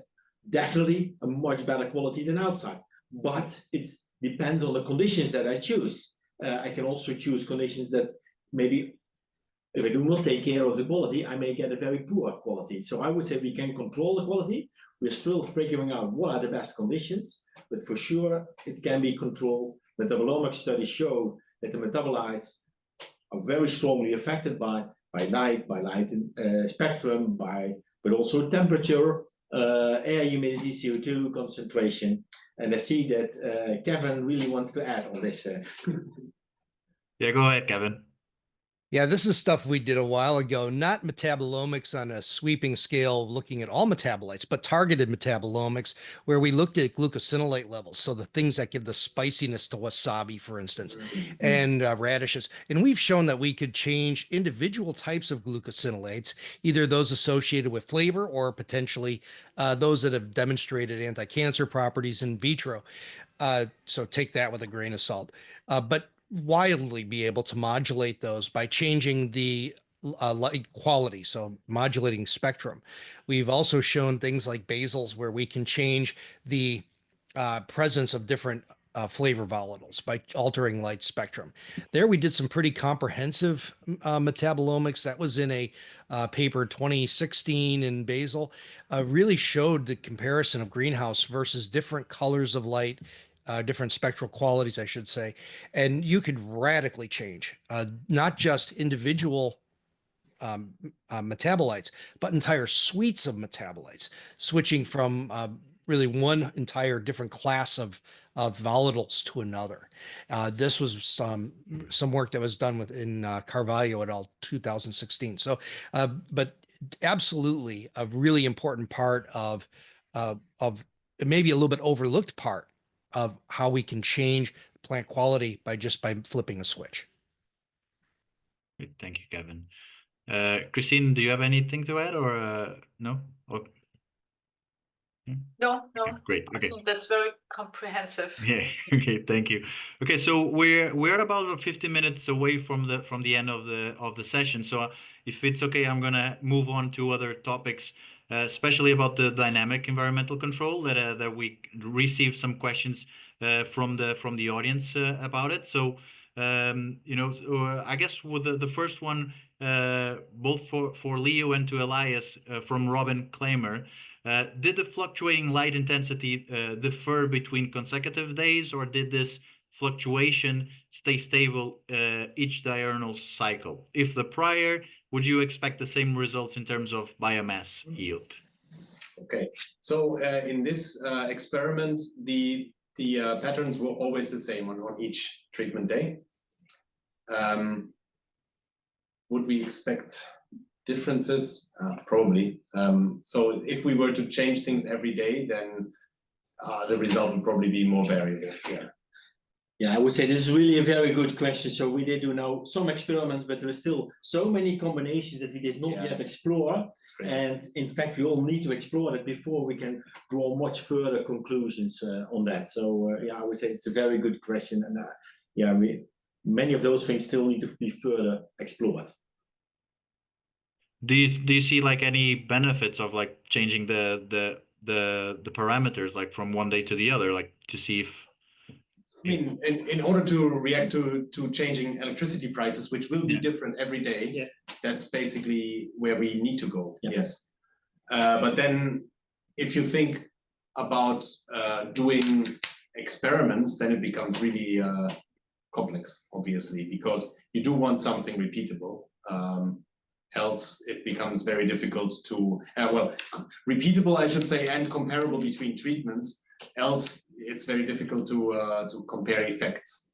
definitely a much better quality than outside. But it depends on the conditions that I choose. I can also choose conditions that maybe if I do not take care of the quality, I may get a very poor quality. So I would say we can control the quality. We're still figuring out what are the best conditions, but for sure it can be controlled. Metabolomic studies show that the metabolites are very strongly affected by light spectrum, but also temperature, air humidity, CO2 concentration. And I see that Kevin really wants to add on this. Yeah, go ahead, Kevin. Yeah, this is stuff we did a while ago, not metabolomics on a sweeping scale looking at all metabolites, but targeted metabolomics where we looked at glucosinolate levels. So the things that give the spiciness to wasabi, for instance, and radishes. And we've shown that we could change individual types of glucosinolates, either those associated with flavor or potentially those that have demonstrated anti-cancer properties in vitro. So take that with a grain of salt. But wildly be able to modulate those by changing the light quality, so modulating spectrum. We've also shown things like basals where we can change the presence of different flavor volatiles by altering light spectrum. There we did some pretty comprehensive metabolomics. That was in a paper 2016 in Basel. Really showed the comparison of greenhouse versus different colors of light, different spectral qualities, I should say, and you could radically change not just individual metabolites, but entire suites of metabolites, switching from really one entire different class of volatiles to another. This was some work that was done in Carvalho et al. 2016. So, but absolutely a really important part of maybe a little bit overlooked part of how we can change plant quality by flipping a switch. Great. Thank you, Kevin. Christine, do you have anything to add or no? Okay. No. Great. Okay. I think that's very comprehensive. Yeah. Okay. Thank you. Okay. So we're about 15 minutes away from the end of the session. So if it's okay, I'm gonna move on to other topics, especially about the dynamic environmental control that we received some questions from the audience about it. So I guess with the first one, both for Leo and to Elias, from Robin Klamer. Did the fluctuating light intensity differ between consecutive days, or did this fluctuation stay stable each diurnal cycle? If the prior, would you expect the same results in terms of biomass yield? Okay, so in this experiment, the patterns were always the same on each treatment day. Would we expect differences? Probably. So if we were to change things every day, then the result would probably be more variable. Yeah, I would say this is really a very good question. So we did do now some experiments, but there are still so many combinations that we did not yet explore. And in fact, we all need to explore it before we can draw much further conclusions on that. So yeah, I would say it's a very good question. And yeah, many of those things still need to be further explored. Do you see like any benefits of like changing the parameters like from one day to the other, like to see if? I mean, in order to react to changing electricity prices, which will be different every day, that's basically where we need to go. Yes, but then if you think about doing experiments, then it becomes really complex, obviously, because you do want something repeatable. Else it becomes very difficult to, repeatable, I should say, and comparable between treatments. Else it's very difficult to compare effects.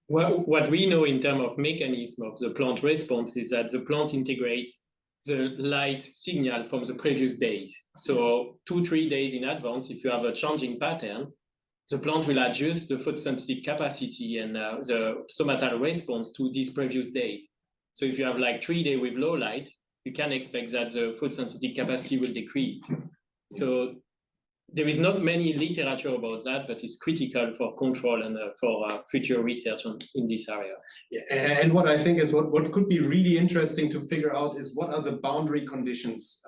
Well, what we know in terms of mechanism of the plant response is that the plant integrates the light signal from the previous days. So 2-3 days in advance, if you have a changing pattern, the plant will adjust the photosynthetic capacity and the somatal response to these previous days. So if you have like 3 days with low light, you can expect that the photosynthetic capacity will decrease. So there is not many literature about that, but it's critical for control and for future research in this area. And what I think is what could be really interesting to figure out is what are the boundary conditions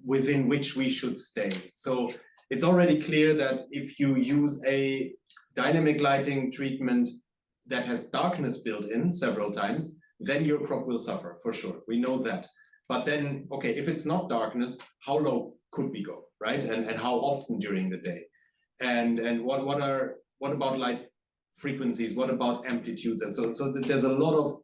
within which we should stay. So it's already clear that if you use a dynamic lighting treatment that has darkness built in several times, then your crop will suffer for sure. We know that. But then, okay, if it's not darkness, how low could we go, right? And how often during the day? And what about light frequencies? What about amplitudes? And so there's a lot of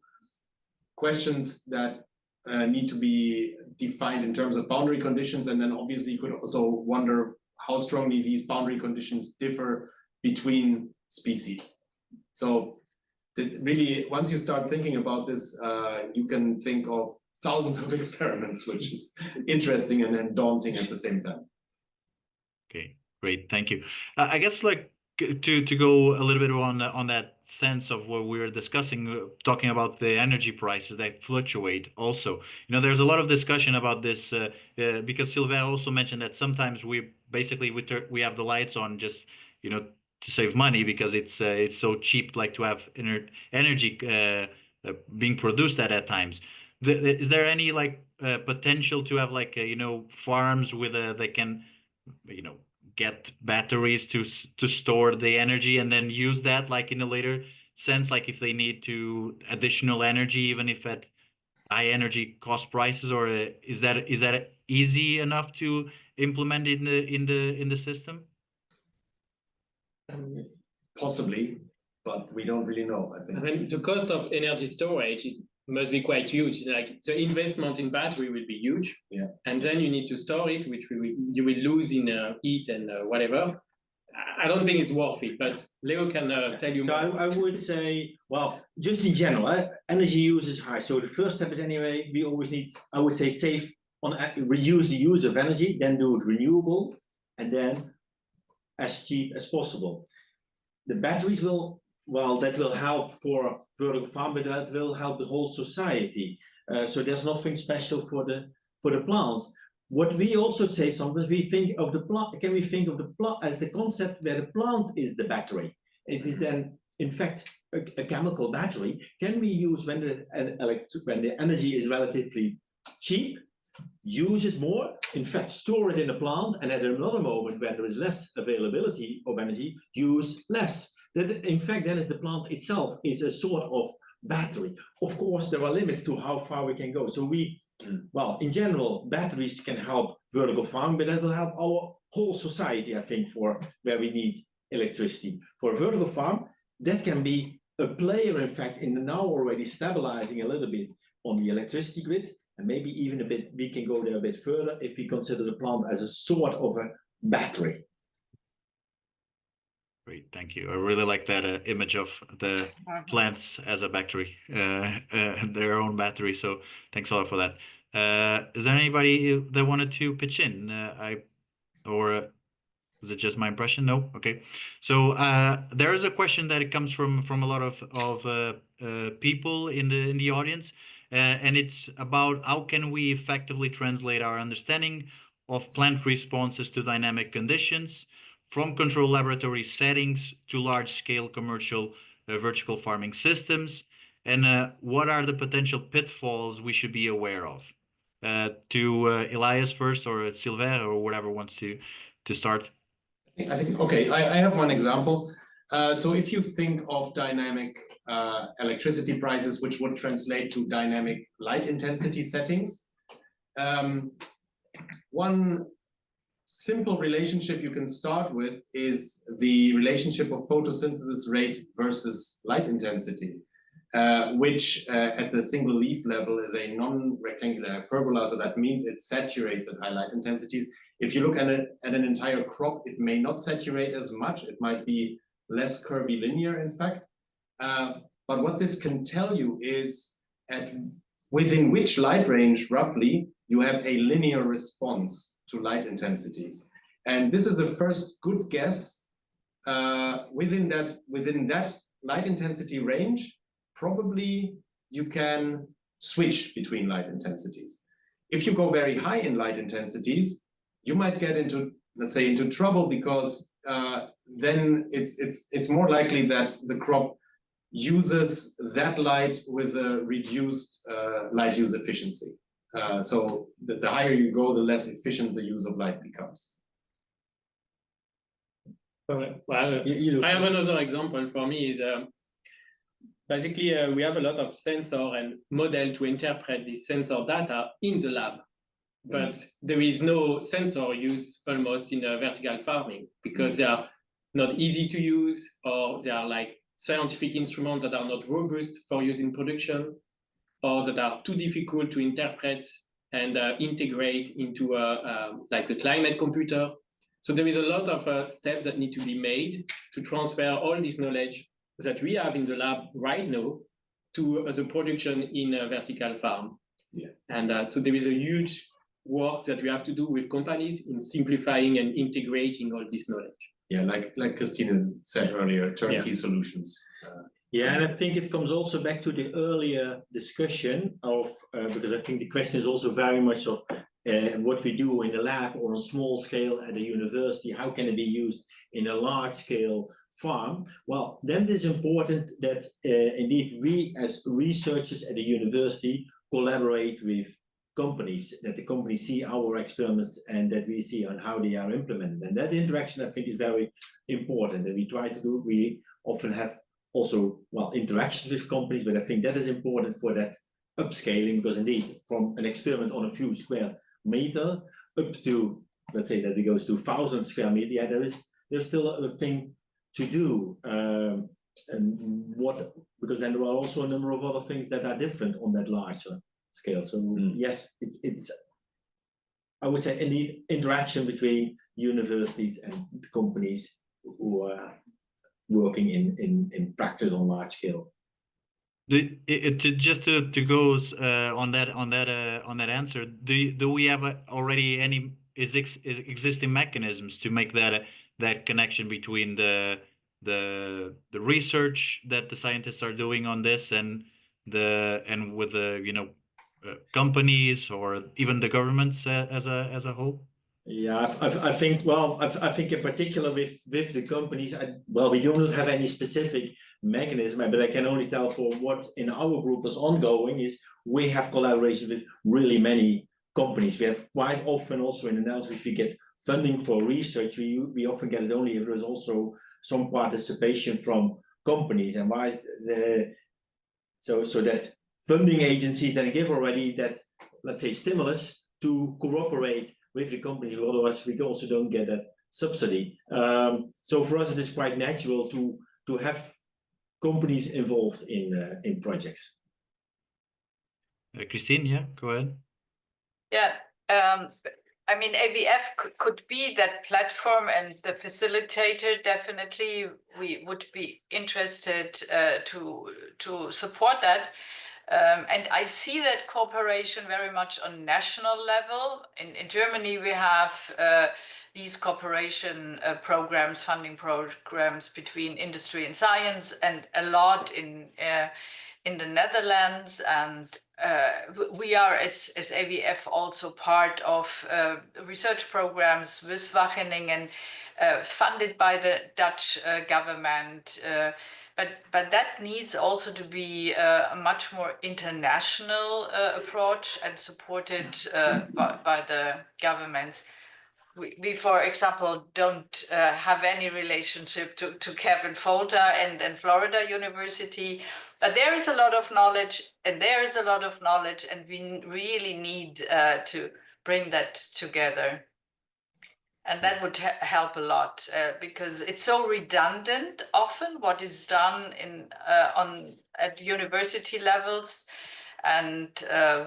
questions that need to be defined in terms of boundary conditions. And then obviously you could also wonder how strongly these boundary conditions differ between species. So really, once you start thinking about this, you can think of thousands of experiments, which is interesting and then daunting at the same time. Okay, great, thank you. I guess like to go a little bit on that sense of what we were discussing, talking about the energy prices that fluctuate also. You know, there's a lot of discussion about this because Silvère also mentioned that sometimes we basically we have the lights on just, you know, to save money because it's so cheap, like to have energy being produced at times. Is there any like potential to have like you know, farms with they can, you know, get batteries to store the energy and then use that like in a later sense, like if they need to additional energy, even if at high energy cost prices, or is that easy enough to implement in the system? Possibly, but we don't really know, I think. I mean, the cost of energy storage, it must be quite huge. Like the investment in battery will be huge. Yeah. And then you need to store it, which you will lose in heat and whatever. I don't think it's worth it, but Leo can tell you more. So I would say, well, just in general, energy use is high. So the first step is anyway, we always need, I would say, save on reduce the use of energy, then do it renewable, and then as cheap as possible. The batteries will, well, that will help for vertical farm, but that will help the whole society. So there's nothing special for the plants. What we also say sometimes, we think of the plant. Can we think of the plant as the concept where the plant is the battery? It is then, in fact, a chemical battery. Can we use when the energy is relatively cheap? Use it more, in fact, store it in the plant, and at another moment when there is less availability of energy, use less. That, in fact, then is the plant itself is a sort of battery. Of course, there are limits to how far we can go. So we, well, in general, batteries can help vertical farming, but that will help our whole society, I think, for where we need electricity. For a vertical farm, that can be a player, in fact, in the now already stabilizing a little bit on the electricity grid. And maybe even a bit, we can go there a bit further if we consider the plant as a sort of a battery. Great, thank you. I really like that image of the plants as a battery, their own battery. So thanks a lot for that. Is there anybody that wanted to pitch in? Or was it just my impression? No. Okay. So there is a question that it comes from a lot of people in the audience. And it's about how can we effectively translate our understanding of plant responses to dynamic conditions from control laboratory settings to large-scale commercial vertical farming systems, and what are the potential pitfalls we should be aware of? To Elias first, or Silvère, or whatever wants to start. I think okay, I have one example. So if you think of dynamic electricity prices, which would translate to dynamic light intensity settings, one simple relationship you can start with is the relationship of photosynthesis rate versus light intensity, which at the single leaf level is a non-rectangular hyperbola, so that means it saturates at high light intensities. If you look at an entire crop, it may not saturate as much, it might be less curvilinear, in fact. But what this can tell you is within which light range, roughly, you have a linear response to light intensities. And this is a first good guess. Within that light intensity range, probably you can switch between light intensities. If you go very high in light intensities, you might get into, let's say, into trouble, because then it's more likely that the crop uses that light with a reduced light use efficiency. So the higher you go, the less efficient the use of light becomes. Well, I have another example. For me is basically we have a lot of sensor and model to interpret this sensor data in the lab. But there is no sensor used almost in vertical farming, because they are not easy to use, or they are like scientific instruments that are not robust for use in production, or that are too difficult to interpret and integrate into like the climate computer. So there is a lot of steps that need to be made to transfer all this knowledge that we have in the lab right now to the production in a vertical farm. Yeah. And so there is a huge work that we have to do with companies in simplifying and integrating all this knowledge. Yeah, like Christine said earlier, turnkey solutions. Yeah, and I think it comes also back to the earlier discussion of, because I think the question is also very much of what we do in the lab or on small scale at a university, how can it be used in a large scale farm? Well, then it is important that indeed we as researchers at the university collaborate with companies, that the companies see our experiments and that we see on how they are implemented. And that interaction, I think, is very important. And we try to do, we often have also, well, interactions with companies, but I think that is important for that upscaling, because indeed, from an experiment on a few square meter up to, let's say that it goes to 1,000 square meter, yeah, there's still a thing to do. And what, because then there are also a number of other things that are different on that larger scale. So yes, it's I would say indeed interaction between universities and companies who are working in practice on large scale. Just to go on that answer, do we have already any existing mechanisms to make that connection between the research that the scientists are doing on this and with the companies or even the governments as a whole? Yeah, I think, well, I think in particular with the companies, well, we do not have any specific mechanism, but I can only tell for what in our group is ongoing is we have collaboration with really many companies. We have quite often also in the Netherlands, if we get funding for research, we often get it only if there is also some participation from companies. And why is so that funding agencies then give already that, let's say, stimulus to cooperate with the companies, otherwise we also don't get that subsidy. So for us, it is quite natural to have companies involved in projects. Christine, yeah, go ahead. Yeah, I mean, AVF could be that platform and the facilitator. Definitely, we would be interested to support that. And I see that cooperation very much on national level. In Germany, we have these cooperation programs, funding programs between industry and science, and a lot in the Netherlands. And we are, as AVF, also part of research programs with Wageningen, funded by the Dutch government. But that needs also to be a much more international approach and supported by the governments. We, for example, don't have any relationship to Kevin Folta and Florida University, but there is a lot of knowledge, and we really need to bring that together. And that would help a lot because it's so redundant often what is done at university levels, and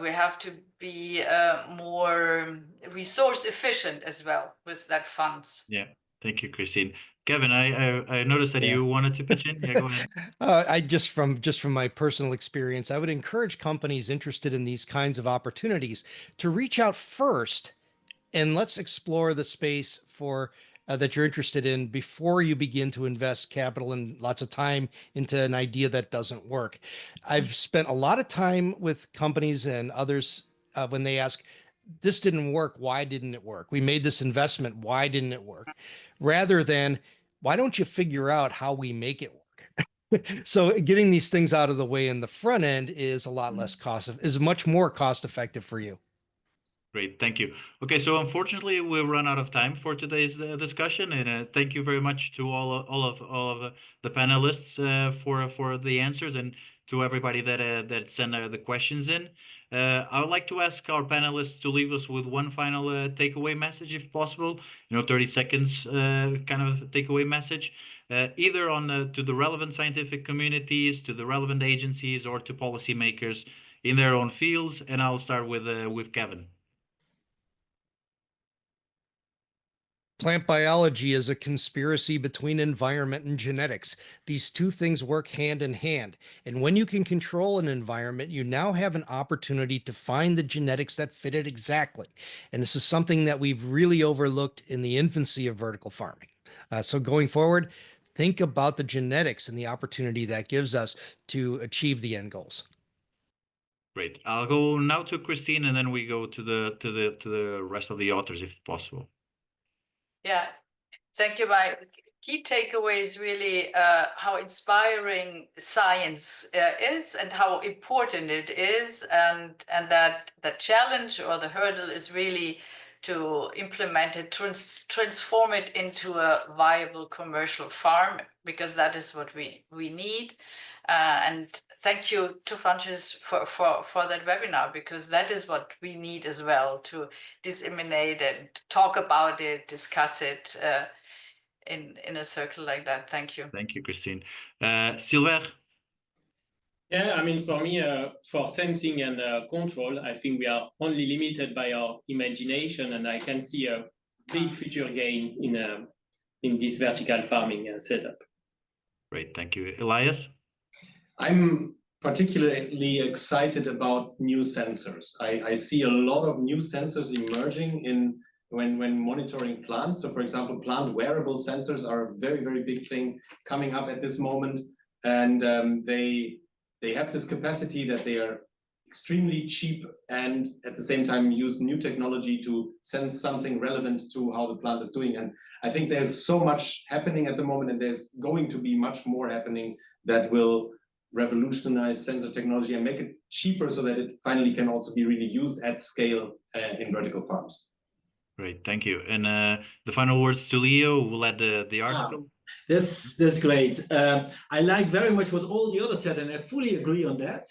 we have to be more resource efficient as well with that funds. Yeah, thank you, Christine. Kevin, I noticed that you wanted to pitch in. Yeah, go ahead. I just from my personal experience, I would encourage companies interested in these kinds of opportunities to reach out first. And let's explore the space for that you're interested in before you begin to invest capital and lots of time into an idea that doesn't work. I've spent a lot of time with companies and others when they ask, this didn't work, why didn't it work? We made this investment, why didn't it work? Rather than, why don't you figure out how we make it work? So getting these things out of the way in the front end is a lot less is much more cost effective for you. Great, thank you. Okay, so unfortunately we'll run out of time for today's discussion, and thank you very much to all of the panelists for the answers, and to everybody that sent the questions in. I would like to ask our panelists to leave us with one final takeaway message, if possible. 30 seconds kind of takeaway message, either to the relevant scientific communities, to the relevant agencies, or to policymakers in their own fields. And I'll start with Kevin. Plant biology is a conspiracy between environment and genetics. These two things work hand in hand. And when you can control an environment, you now have an opportunity to find the genetics that fit it exactly. And this is something that we've really overlooked in the infancy of vertical farming. So going forward, think about the genetics and the opportunity that gives us to achieve the end goals. Great. I'll go now to Christine, and then we go to the rest of the authors, if possible. Yeah, thank you. My key takeaway is really how inspiring science is and how important it is, and that the challenge or the hurdle is really to implement it, transform it into a viable commercial farm, because that is what we need. And thank you to Francis for that webinar, because that is what we need as well, to disseminate and talk about it, discuss it in a circle like that. Thank you. Thank you, Christine. Silvère? Yeah, I mean, for me, for sensing and control, I think we are only limited by our imagination, and I can see a big future gain in this vertical farming setup. Great, thank you. Elias? I'm particularly excited about new sensors. I see a lot of new sensors emerging when monitoring plants. So for example, plant wearable sensors are a very, very big thing coming up at this moment. And they have this capacity that they are extremely cheap and at the same time use new technology to sense something relevant to how the plant is doing. And I think there's so much happening at the moment, and there's going to be much more happening that will revolutionize sensor technology and make it cheaper so that it finally can also be really used at scale in vertical farms. Great, thank you. And the final words to Leo, who led the article. That's great. I like very much what all the others said, and I fully agree on that.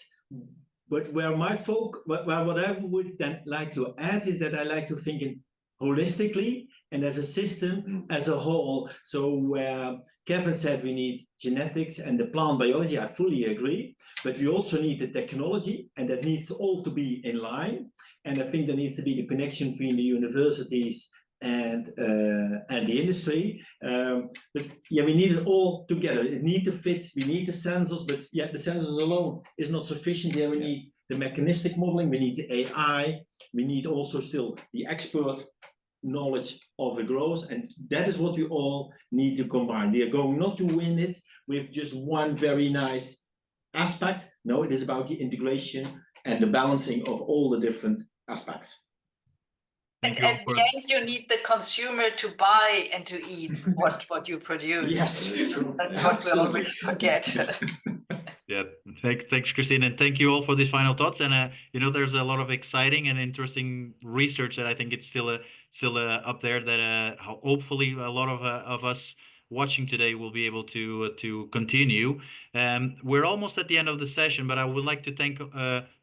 But where my what I would then like to add is that I like to think in holistically and as a system as a whole. So where Kevin said we need genetics and the plant biology, I fully agree. But we also need the technology, and that needs all to be in line. And I think there needs to be the connection between the universities and the industry. But yeah, we need it all together. It needs to fit. We need the sensors, but yeah, the sensors alone is not sufficient. There we need the mechanistic modeling. We need the AI. We need also still the expert knowledge of the growers, and that is what we all need to combine. We are going not to win it with just one very nice aspect. No, it is about the integration and the balancing of all the different aspects. And at the end, you need the consumer to buy and to eat what you produce. Yes, that's what we always forget. Yeah, thanks, Christine, and thank you all for these final thoughts. And you know, there's a lot of exciting and interesting research that I think it's still up there. That hopefully a lot of us watching today will be able to continue. We're almost at the end of the session, but I would like to thank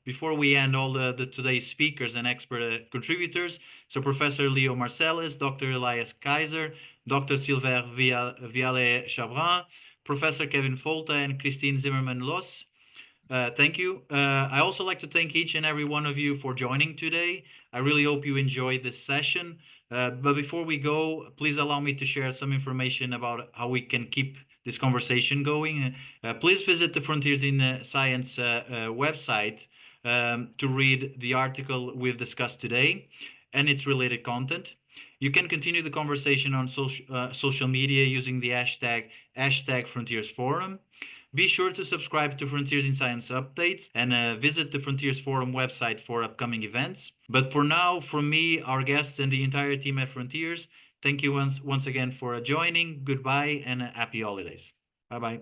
before we end all the today's speakers and expert contributors. So Professor Leo Marcelis, Dr. Elias Kaiser, Dr. Silvère Vialet-Chabrand, Professor Kevin Folta, and Christine Zimmermann-Loessl. Thank you. I also like to thank each and every one of you for joining today. I really hope you enjoyed this session. But before we go, please allow me to share some information about how we can keep this conversation going. Please visit the Frontiers in Science website to read the article we've discussed today and its related content. You can continue the conversation on social media using the hashtag #FrontiersForum. Be sure to subscribe to Frontiers in Science updates and visit the Frontiers Forum website for upcoming events. But for now, from me, our guests, and the entire team at Frontiers, thank you once again for joining. Goodbye and happy holidays. Bye-bye.